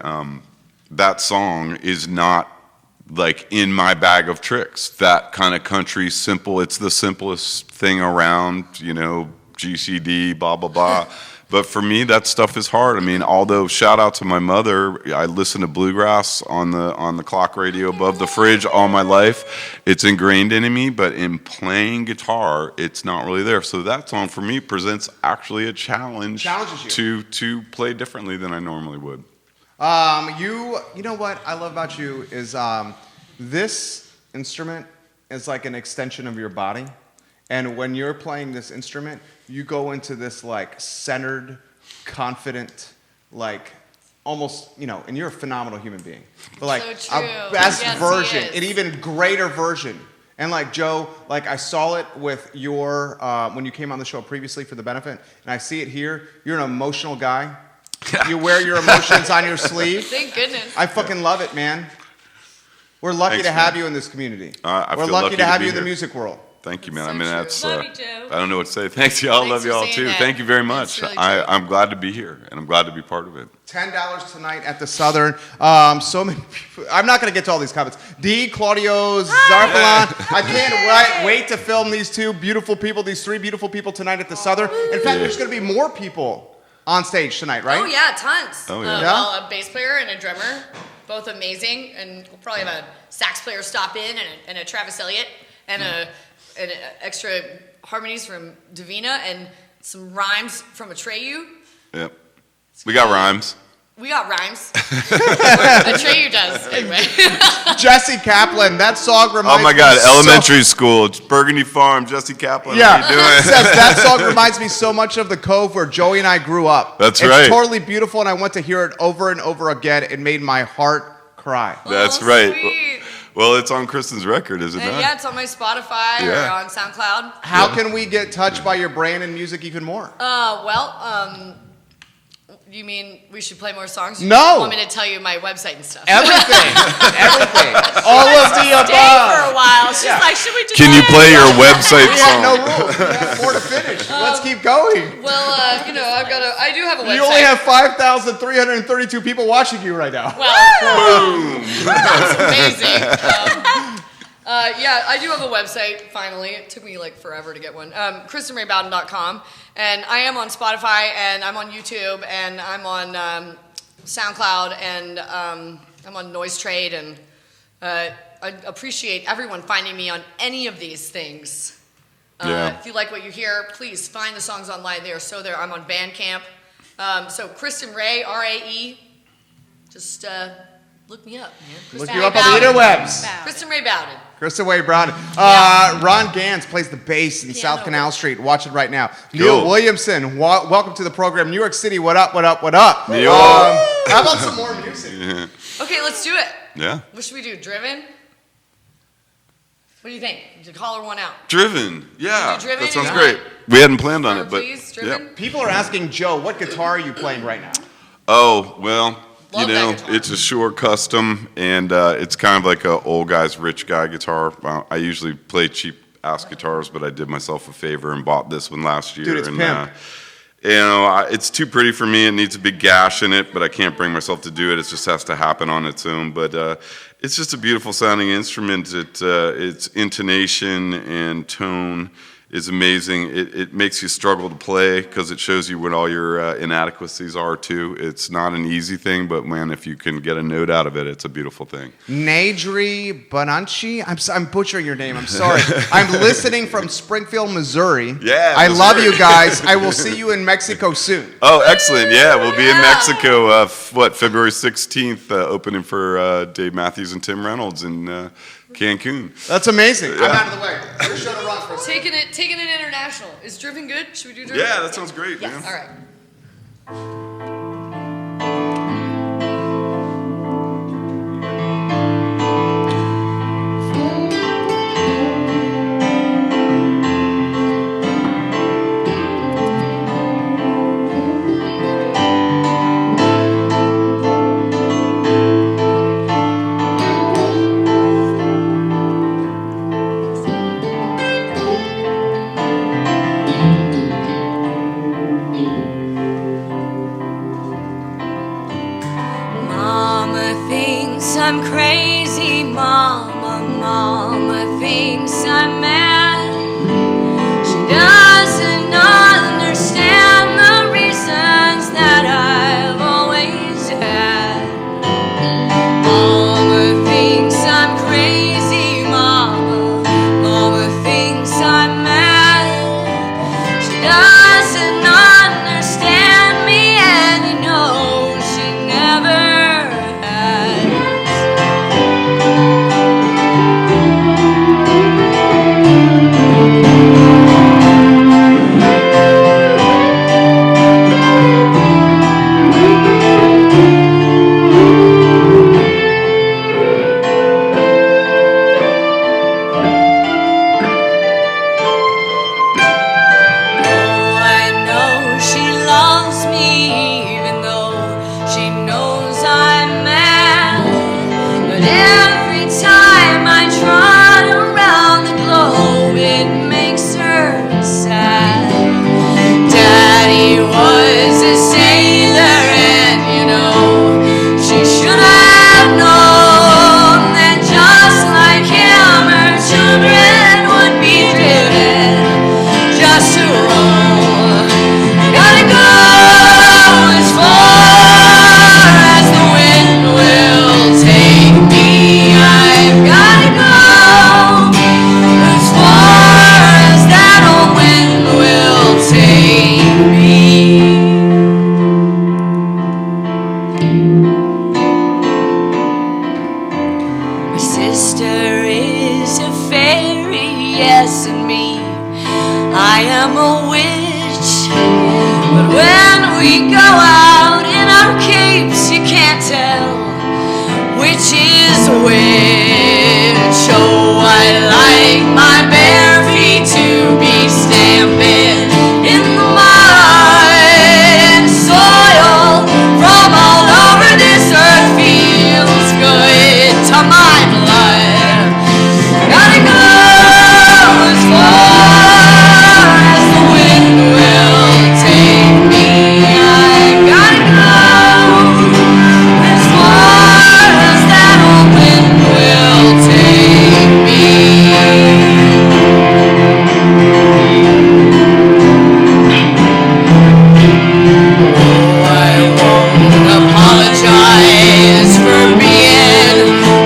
that song is not like in my bag of tricks. That kind of country, simple, it's the simplest thing around, you know, GCD, blah, blah, blah. But for me, that stuff is hard. I mean, although shout out to my mother, I listen to bluegrass on the clock radio above the fridge all my life. It's ingrained in me, but in playing guitar, it's not really there. So that song for me presents actually a challenge. Challenges you. to play differently than I normally would. You know what I love about you is this instrument is like an extension of your body. And when you're playing this instrument, you go into this like centered, confident, like almost, you know, and you're a phenomenal human being. But like So true. a best Yes, he version, is. an even greater version. And like Joe, like I saw it with your, when you came on the show previously for the benefit, and I see it here. You're an emotional guy. You wear your emotions on your sleeve. Thank goodness. I fucking love it, man. We're lucky Thanks, to have man. you in this community. I We're feel lucky lucky to to have be you in the here. music world. Thank you, man. So I mean, true. that's Love you, Joe. I don't know what to say. Thanks, y'all. Thanks Love for y'all saying too. that. Thank you very That's much. really true. I'm glad to be here, and I'm glad to be part of it. $10 tonight at the Southern. So many people. I'm not going to get to all these comments. D, Claudio, Zarpalon. I can't wait to film these two beautiful people, these three beautiful people tonight at the Southern. In fact, there's going to be more people on stage tonight, right? Oh yeah, tons. Oh, yeah. Yeah? Well, a bass player and a drummer. both amazing, and we'll probably have a sax player stop in and a Travis Elliott and and extra harmonies from Davina and some rhymes from Atreyu. Yep. We got rhymes. We got rhymes. Atreyu does, anyway. Jesse Kaplan, that song reminds me. Oh my God, elementary school. It's Burgundy Farm, Jesse Kaplan. Yeah, How you doing? says that song reminds me so much of the Cove where Joey and I grew up. That's it's right. It's totally beautiful, and I went to hear it over and over again. It made my heart cry. That's right. Sweet. Well, it's on Kristen's record, is it not? Yeah, it's on my Spotify or on SoundCloud. How can we get touched by your brand and music even more? You mean we should play more songs? No. You want me to tell you my website and stuff? Everything. Everything. All of the Stay for a above. while. She's like, should we just Can you play your website We had no song? rules. We had more to finish. Let's keep going. Well, I do have a website. You only have 5,332 people watching you right now. Well, that's amazing. I do have a website, finally. It took me like forever to get one. KristenRayBowden.com. And I am on Spotify, and I'm on YouTube, and I'm on SoundCloud, and I'm on Noise Trade, and I appreciate everyone finding me on any of these things. If you like what you hear, please find the songs online. They are so there. I'm on Bandcamp. So Kristen Ray, R-A-E. Just look me up, man. Look Kristen you Ray up on the Bowden. interwebs. Kristen Ray Bowden. Kristen Ray Bowden. Ron Gans plays the bass in South Canal Street. Watch it right now. Neil Williamson, welcome to the program. New York City, what up, what up, what up? New York. How about some more music? Yeah. Okay, let's do it. Yeah. What should we do? Driven? What do you think? To call her one out. Driven. Yeah. Do Driven? That sounds Yeah. great. We hadn't planned on it, but Please, Driven? yeah. People are asking, Joe, what guitar are you playing right now? Oh, well, Love you that know, guitar. it's a Shure Custom, and it's kind of like a old guy's rich guy guitar. I usually play cheap-ass guitars, but I did myself a favor and bought this one last year. Dude, it's and, pimp. It's too pretty for me. It needs a big gash in it, but I can't bring myself to do it. It just has to happen on its own. But it's just a beautiful sounding instrument. Its intonation and tone is amazing. It makes you struggle to play because it shows you what all your inadequacies are too. It's not an easy thing, but man, if you can get a note out of it, it's a beautiful thing. Nadri Bonanchi? I'm butchering your name. I'm sorry. I'm listening from Springfield, Missouri. Yeah, I love Missouri. you guys. I will see you in Mexico soon. Oh, excellent. Yeah, we'll be in Mexico, February 16th, opening for Dave Matthews and Tim Reynolds in Cancun. That's amazing. I'm out of the way. Your show to run for a second. Taking it international. Is Driven good? Should we do Driven? Yeah, that sounds great, Yes. man. All right. Mama thinks I'm crazy, Mama thinks I'm mad. She doesn't understand the reasons that I've always had. Mama thinks I'm crazy, Mama thinks I'm mad. She doesn't understand me, and you know she never has. Oh, I know she loves me, even though she knows I'm mad. But every time I trot around the globe, it makes her sad. Daddy was a sailor, and you know, she should have known that just like him, her children would be driven just to roam. Gotta go as far as the wind will My sister is a fairy, yes, and me, I am a witch. But when we go out in our capes, you can't tell which is which. Oh, I like my bare feet to be stamping in the mud and soil from all over this earth feels good to my blood. Gotta go as far as the wind will take me. I gotta go as far as that old wind will take me. Oh, I won't apologize for being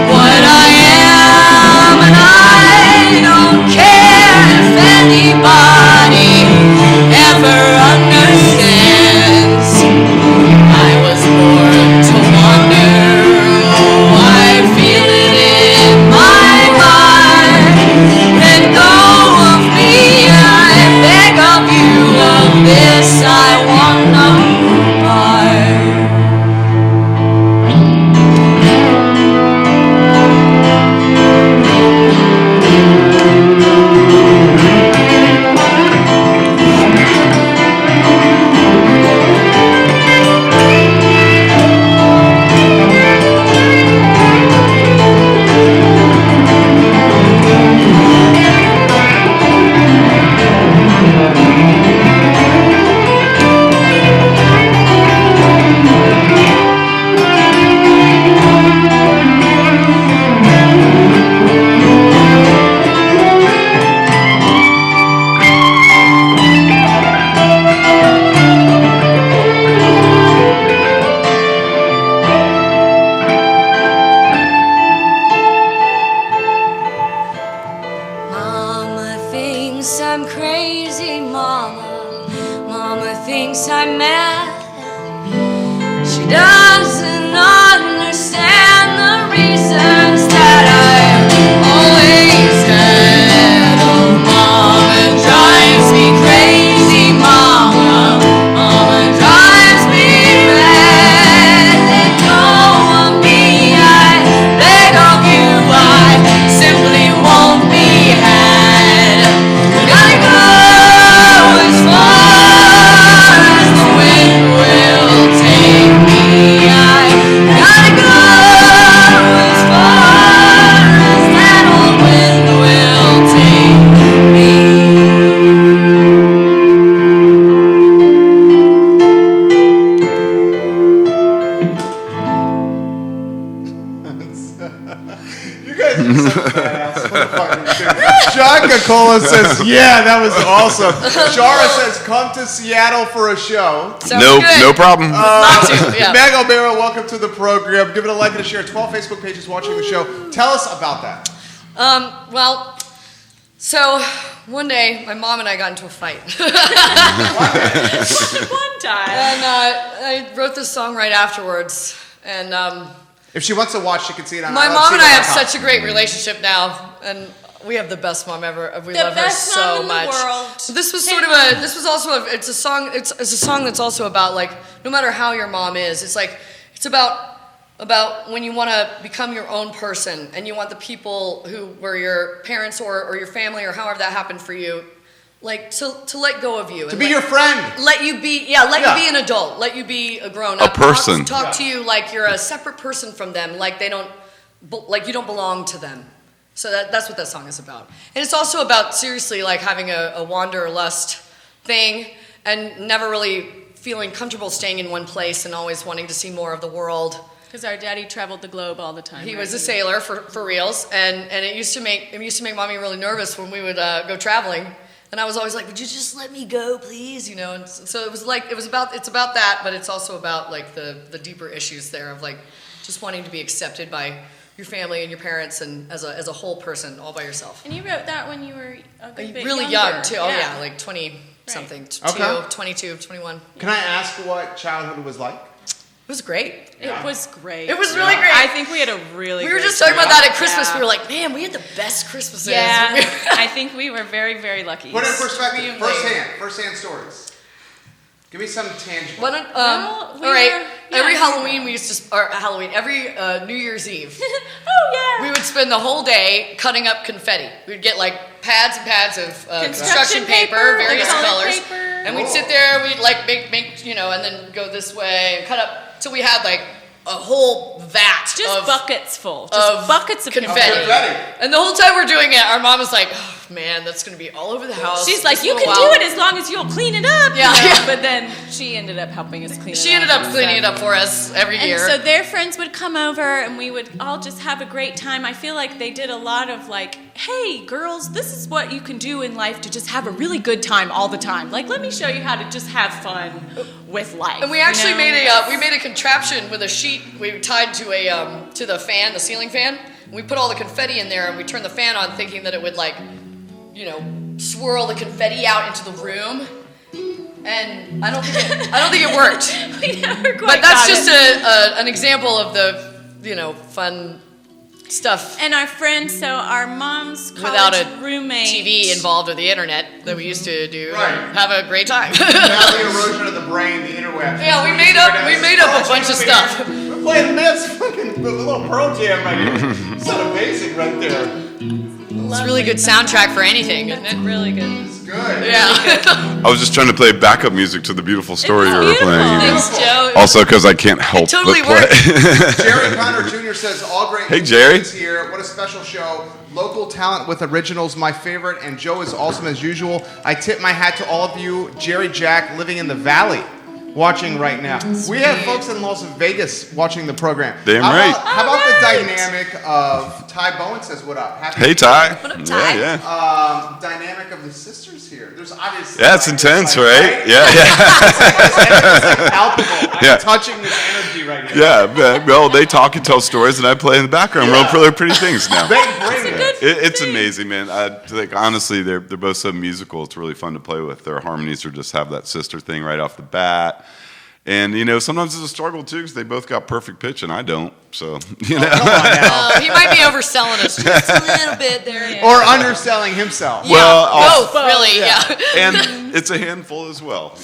what I am, and I don't care if anybody ever understands. I was born to wander. Oh, I feel it in my heart. Let go of me, I beg of you. Of this I want no part. Mama thinks I'm crazy, Mama. Mama thinks I'm mad. She doesn't understand the reasons that I've always had. Oh, Mama drives me crazy, Mama. Mama drives me mad. Let go of me, I beg of you. I simply won't be had. Gotta go as far as the wind will take me. I gotta go as far as that old wind will take me. You guys are so badass. What a fucking dude. John Coca-Cola says, yeah, that was awesome. Shara says, come to Seattle for a show. Sounds No, good. no problem. Not to, yeah. Meg O'Mara, welcome to the program. Give it a like and a share. 12 Facebook pages watching the show. Tell us about that. Well, so one day my mom and I got into a fight. One time. And I wrote this song right afterwards. And If she wants to watch, she can see it on my mom and I have CVille.com. such a great relationship now. And we have the best mom ever. We The love her best so mom in the much. world. This was sort of a. This was also a. It's a song. It's a song that's also about like no matter how your mom is. It's like it's about when you want to become your own person and you want the people who were your parents or your family or however that happened for you, like to let go of you. To be your friend. Let you be, you be an adult. Let you be a grown up. A person. Talk to you like you're a separate person from them. Like they don't, like you don't belong to them. So that's what that song is about. And it's also about seriously like having a wanderlust thing and never really feeling comfortable staying in one place and always wanting to see more of the world. Because our daddy traveled the globe all the time. He right? was a sailor for reals, and it used to make mommy really nervous when we would go traveling. And I was always like, "Would you just let me go, please?" You know. And so it was like it's about that, but it's also about like the deeper issues there of like just wanting to be accepted by your family and your parents and as a whole person all by yourself. And you wrote that when you were a good bit Really younger. young too. Oh yeah, like 20 something, Okay. 22, 21. Can I ask what childhood was like? It was great. It was great. It was really great. I think we had a really. We were great just talking about time. that at Christmas. Yeah. We were like, man, we had the best Christmases. Yeah, I think we were very, very lucky. Put it in perspective. Extremely. Firsthand stories. Give me some tangible. All right. Every Halloween we used to, every New Year's Eve, Oh yeah. we would spend the whole day cutting up confetti. We'd get like pads and pads of construction paper, various colored colors, paper. and we'd sit there. We'd like make and then go this way and cut up till we had like a whole vat Just of buckets full. of Just buckets of confetti. Confetti. And the whole time we're doing it, our mom was like, "Oh man, that's gonna be all over the house." She's like, This you little can while." do it as long as you'll clean it up. Yeah, you know? yeah. But then she ended up helping us clean it up. She ended up cleaning it up for us every And year. so their friends would come over and we would all just have a great time. I feel like they did a lot of like, hey girls, this is what you can do in life to just have a really good time all the time. Like, let me show you how to just have fun with life. And we actually you know? made a contraption with a sheet we tied to the fan, the ceiling fan. And we put all the confetti in there and we turned the fan on thinking that it would swirl the confetti out into the room. And I don't think it worked. We never quite But that's got just it. an example of the fun stuff And our friends, so our mom's college without a roommate. TV involved or the internet that we used to do. Right. And have a great time. Now the erosion of the brain, the interwebs. Yeah, we made up a bunch of stuff. We're playing this fucking little Pearl Jam right here. It's not amazing right there. It's a really good soundtrack for anything, isn't it? Really good. It's good. Yeah. I was just trying to play backup music to the beautiful story you were beautiful. playing. Thanks, Joe. Also, because I can't help totally but play. Jerry Conner Jr. says, all great Hey, Jerry. musicians here. What a special show. Local talent with originals, my favorite, and Joe is awesome as usual. I tip my hat to all of you. Jerry Jack living in the Valley. Watching right now. We have folks in Las Vegas watching the program. Damn How right. about, how about the dynamic of Ty Bowen says, what up? Happy Hey, Ty. What up, Ty? Yeah. dynamic of the sisters here. There's obviously Yeah, it's like, intense, like, right? Yeah. It's like palpable. Yeah. I'm touching this energy right now. Yeah. Well, they talk and tell stories, and I play in the background. Yeah. Really pretty things now. They bring it. It's amazing, man. Honestly, they're both so musical. It's really fun to play with. Their harmonies are just have that sister thing right off the bat. And, sometimes it's a struggle, too, because they both got perfect pitch, and I don't. So, Come on now. He might be overselling us just a little bit there. Or underselling himself. Well, both, really, yeah. And it's a handful as well.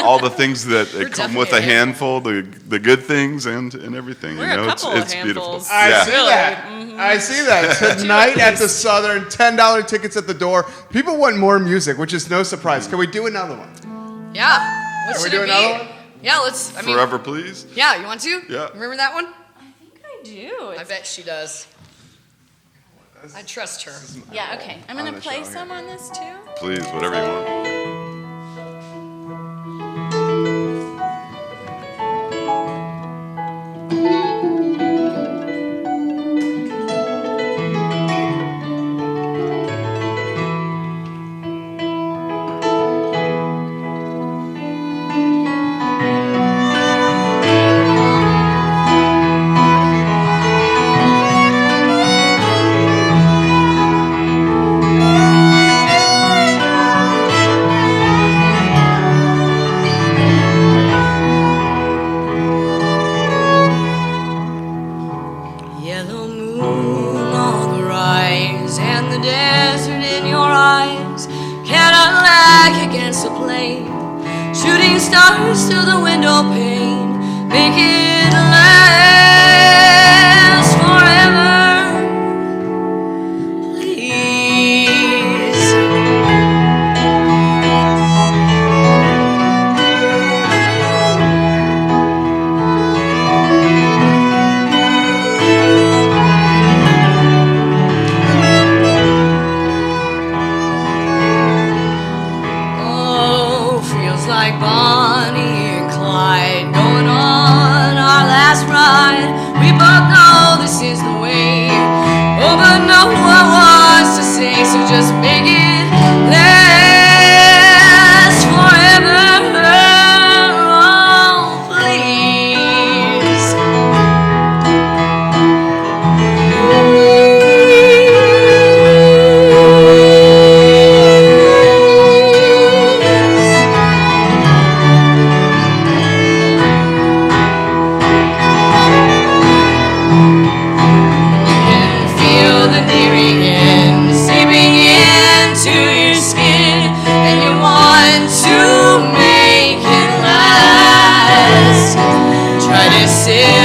All the things that come with definitely a a handful, the good things and everything. We're a couple of it's beautiful. handfuls. I see Really? that. I see that. Tonight at the Southern, $10 tickets at the door. People want more music, which is no surprise. Can we do another one? Yeah. What Can we should do it be? another one? Yeah, let's. I mean, Forever, please. yeah, you want to? Yeah. Remember that one? I do. I bet she does. I trust her. Yeah, okay. I'm On going the to play show, some yeah. on this too. Please, whatever you want.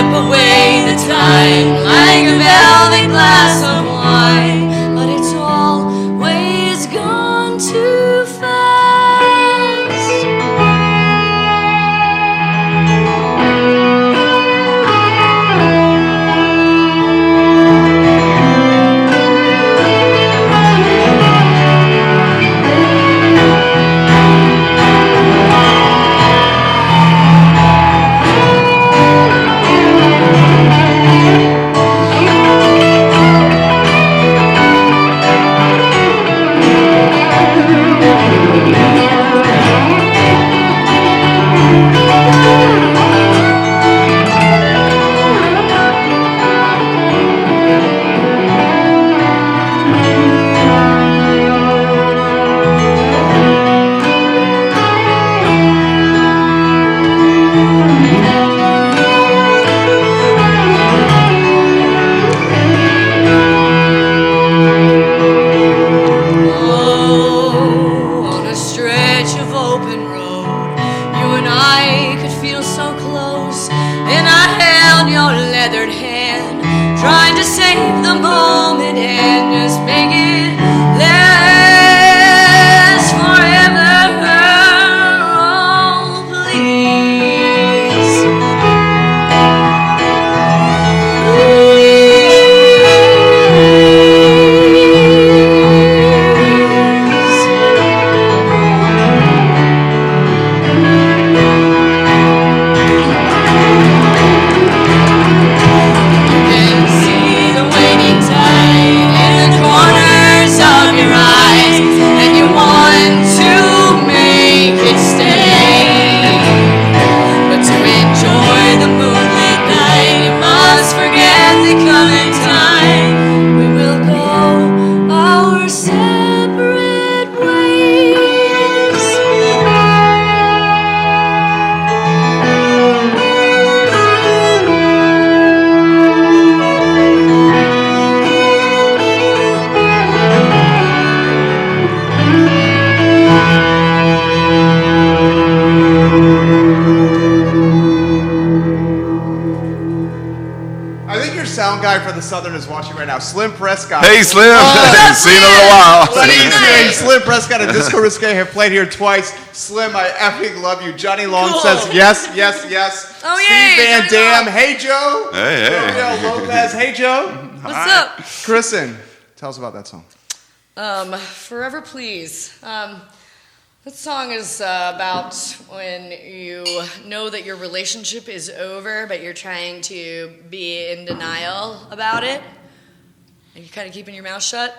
slip away the time like a velvet glass of wine, but it's always gone too fast. Guy for the Southern is watching right now. Slim Prescott. Hey, Slim. Haven't seen in a while. Ladies and Slim Prescott and Disco Risque have played here twice. Slim, I effing love you. Johnny Long says yes, yes, yes. Oh, Steve yay, Van Johnny Dam. Long. Hey, Joe. Hey, hey. Gabriel Lopez. Hey, Joe. What's up? Kristen, tell us about that song. Forever Please. This song is about when you know that your relationship is over, but you're trying to be in denial about it, and you're kind of keeping your mouth shut.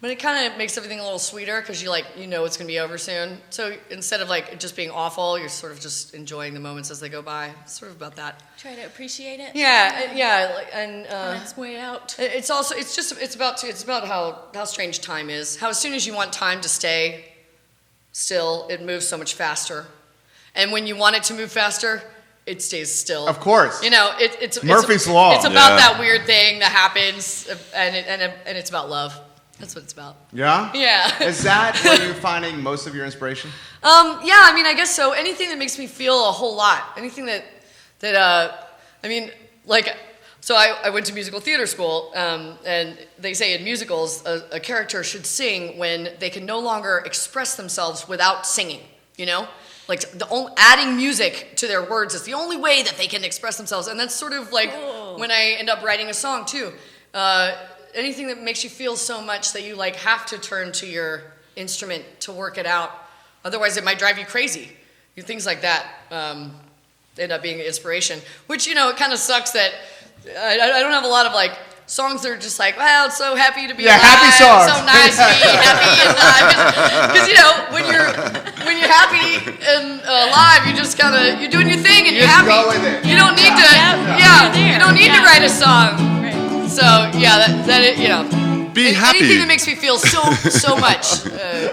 But it kind of makes everything a little sweeter because you know it's gonna be over soon. So instead of it just being awful, you're sort of just enjoying the moments as they go by. It's sort of about that. Try to appreciate it. Yeah, and That's way out. it's about how strange time is. How as soon as you want time to stay still, it moves so much faster. And when you want it to move faster, it stays still. Of course. It's Murphy's Law. It's about Yeah. that weird thing that happens, and it's about love. That's what it's about. Yeah? Yeah. Is that where you're finding most of your inspiration? Yeah, I guess so. Anything that makes me feel a whole lot. Anything so I went to musical theater school, and they say in musicals, a character should sing when they can no longer express themselves without singing, adding music to their words is the only way that they can express themselves. And that's sort of when I end up writing a song too. Anything that makes you feel so much that you have to turn to your instrument to work it out. Otherwise it might drive you crazy. Things like that end up being inspiration, which, it kind of sucks that I don't have a lot of songs that are just well, it's so happy to be alive. Happy songs. So nice to be happy and alive. Because when you're happy and alive, you just you're doing your thing and you're happy. Go with it. You don't need you don't need to write a song. Right. So Be happy. Anything that makes me feel so much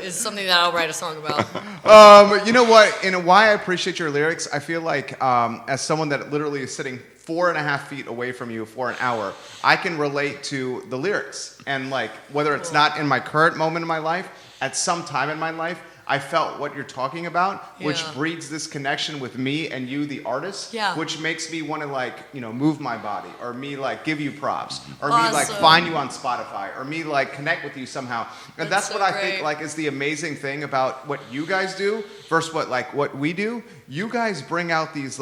is something that I'll write a song about. You know what? Why I appreciate your lyrics, I feel like as someone that literally is sitting 4.5 feet away from you for an hour, I can relate to the lyrics. And whether it's not in my current moment in my life, at some time in my life, I felt what you're talking about, which Yeah. breeds this connection with me and you, the artist, Yeah. which makes me want to like, move my body, or me like give you props, or me like Awesome. find you on Spotify, or me like connect with you somehow. And that's That's what so I think great. like is the amazing thing about what you guys do versus what we do. You guys bring out these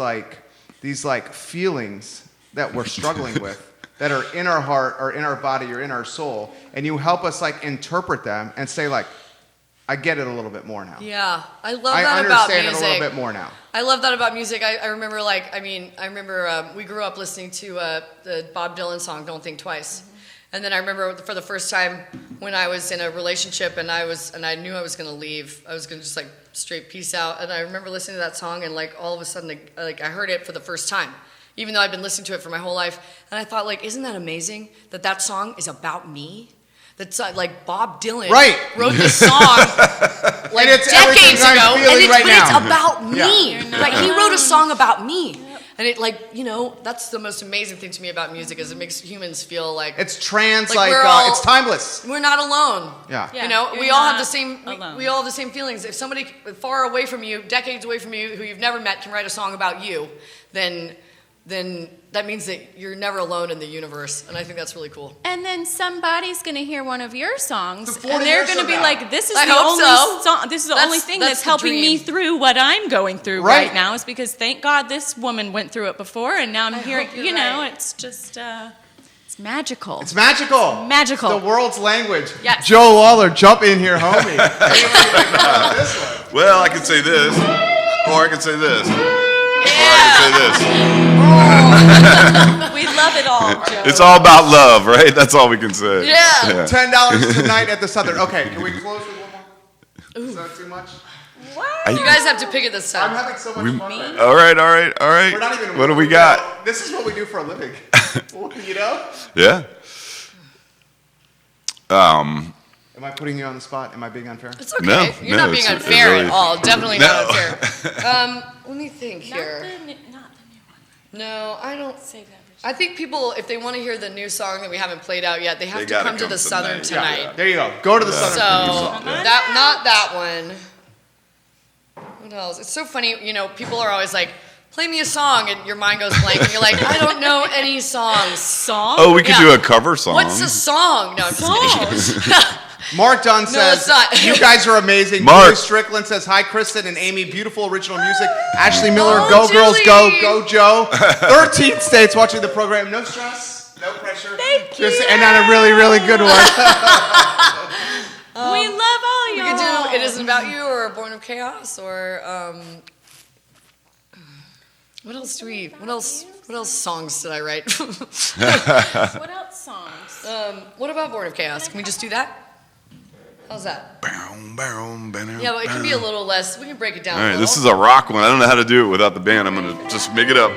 feelings that we're struggling with. That are in our heart or in our body or in our soul, and you help us like interpret them and say like, I get it a little bit more now. Yeah, I love I that about understand music. it a little bit more now. I love that about music. I remember we grew up listening to the Bob Dylan song "Don't Think Twice," and then I remember for the first time when I was in a relationship and I knew I was going to leave. I was going to just like straight peace out. And I remember listening to that song and like all of a sudden I heard it for the first time. Even though I've been listening to it for my whole life. And I thought, like, isn't that amazing that song is about me? That's like Bob Dylan wrote this song like it's everything decades I'm ago. feeling right It's now. about me. You're not Like, he wrote a song about me. Yep. And it that's the most amazing thing to me about music is it makes humans feel like It's trans, Like, we're all- it's timeless. we're not alone. Yeah. Yeah. We You're all have the not same. alone. We all have the same feelings. If somebody far away from you, decades away from you, who you've never met, can write a song about you, then that means that you're never alone in the universe, and I think that's really cool. And then somebody's going to hear one of your songs, So 40 and they're years going to from be now. like, "This is I the hope only so. song. This is the That's- only thing that's that's the helping me dream. through what I'm going through Right. right now." Is because thank God this woman went through it before, and now I'm hearing. hope you're right. It's just it's magical. It's magical. Magical. The world's language. Yes. Joe Lawlor, jump in here, homie. What do you think about this one? Well, I could say this, or I could say this, or I could say this. We love it all, Joe. It's all about love, right? That's all we can say. Yeah. $10 tonight at the Southern. Okay, can we close with one more? Is that too much? What? You guys have to pick it this I'm time. having so much fun right now. All right. We're not even. What do we got? This is what we do for a living. Yeah. Am I putting you on the spot? Am I being unfair? It's okay. No, You're no, not being it's unfair really- at all. Definitely No. not unfair. Let me think Not here. the new one. No, I don't. Save that. I think people, if they want to hear the new song that we haven't played out yet, they have They to gotta come to come the Southern tonight. tonight. There you go. Go to the So Southern. not that one. What else? It's so funny. People are always like, "Play me a song," and your mind goes blank, and you're like, "I don't know any songs." Song? Oh, we could Yeah. do a cover song. What's a song? No, I'm just kidding. Mark Dunn says, it's not. you guys are amazing. Mark. Julie Strickland says, hi, Kristen and Amy. Beautiful original music. Ashley Miller, Oh, go girls, go. Julie. Go Joe. 13 states watching the program. No stress, no pressure. Thank Just you. end on a really, really good one. We love all You y'all. could do "It Isn't About You" or "Born of Chaos" or what else do we? What else songs did I write? What else songs? What about "Born of Chaos"? Can we just do that? How's that? Yeah, but it can be a little less. We can break it down. All a right, little. this is a rock one. I don't know how to do it without the band. I'm gonna just make it up.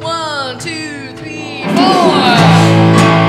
One, two, three, four.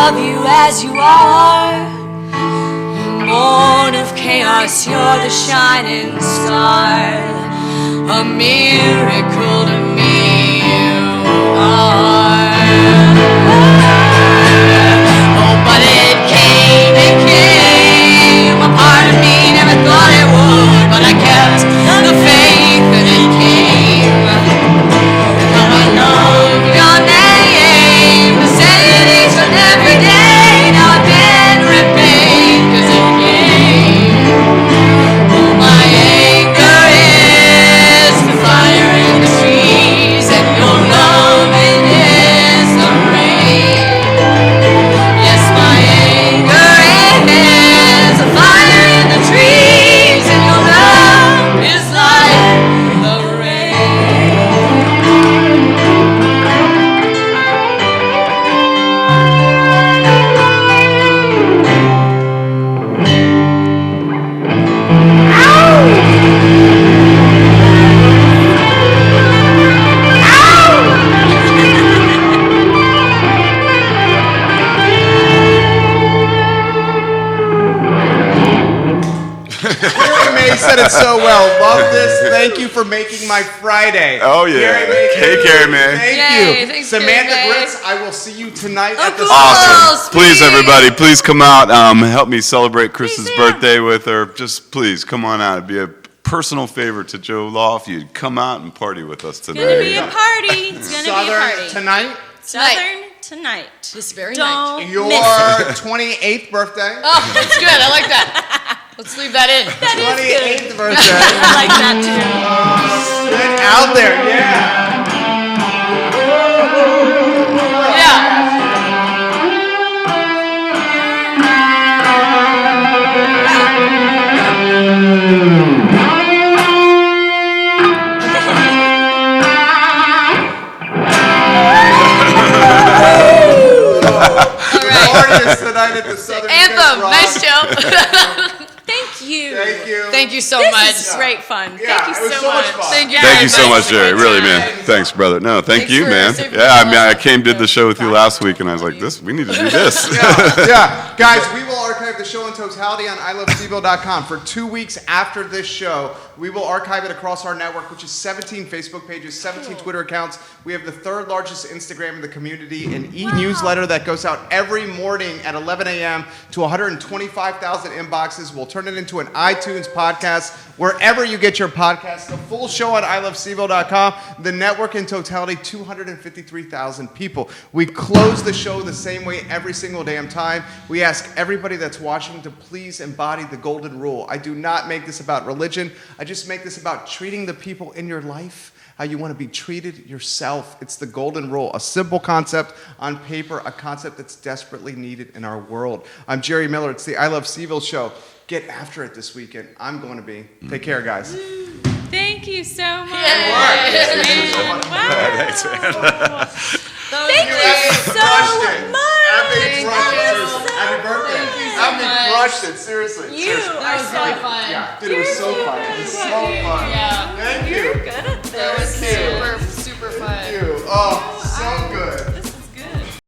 love you as you are. Born of chaos, you're the shining star. A miracle to me you are. Oh, but it came. A part of me never thought it would, but I kept the faith that it came. Now I love your name, I say it each and every day. Now I've been repaid, 'cause it came. Oh, my anger is the fire in the trees, and your love it is the rain. Yes, my anger is the fire in the trees, and your love is like the rain. Gary May said it so well. Love this. Thank you for making my Friday. Oh, yeah. Gary May, Hey, Gary May. Thank Yay, you. thanks, Samantha Gary May. Gritz, I will see you tonight at the Awesome. sweet. Please, everybody, please come out. Help me celebrate Kristen's birthday with her. Just please come on out. It'd be a personal favor to Joe Law if you'd come out and party with us It's gonna be tonight. a party. It's gonna be a Southern party. tonight. Southern tonight. This very night. Don't Your miss it. 28th birthday. Oh, that's good. I like that. Let's leave that in. 28th birthday. I like that too. Get out there, yeah. Yeah. All right. Artist tonight at the Southern Anthem. Rock. Nice, Joe. Thank you. Thank you. Thank you so This much. is great fun. Yeah, Thank it you was so so much much. fun. Thank you. Thank very you so much much, for Jerry. your Really, time. man. Thanks, brother. No, thank Thanks you, for man. saving Yeah, I the mean, I time. did the show with you last week, and I was like, we need to do this. Yeah, guys, we will archive the show in totality on ilovecville.com. For 2 weeks after this show, we will archive it across our network, which is 17 Facebook pages, 17 Twitter accounts. We have the third largest Instagram in the community, an e-newsletter that goes out every morning at 11 a.m. to 125,000 inboxes. We'll turn it into an iTunes podcast, wherever you get your podcasts. The full show on ilovecville.com. The network in totality, 253,000 people. We close the show the same way every single damn time. We ask everybody that's watching to please embody the golden rule. I do not make this about religion. I just make this about treating the people in your life how you want to be treated yourself. It's the golden rule, a simple concept on paper, a concept that's desperately needed in our world. I'm Jerry Miller. It's the I Love CVille show. Get after it this weekend. I'm going to be. Take care, guys. Thank you so much. Wow. Thanks, man. Thank you so much. Happy That Happy birthday. Happy crushed it. Seriously. You Seriously. are so fun. Yeah, dude, it was so fun. It was so fun. Yeah. Thank you.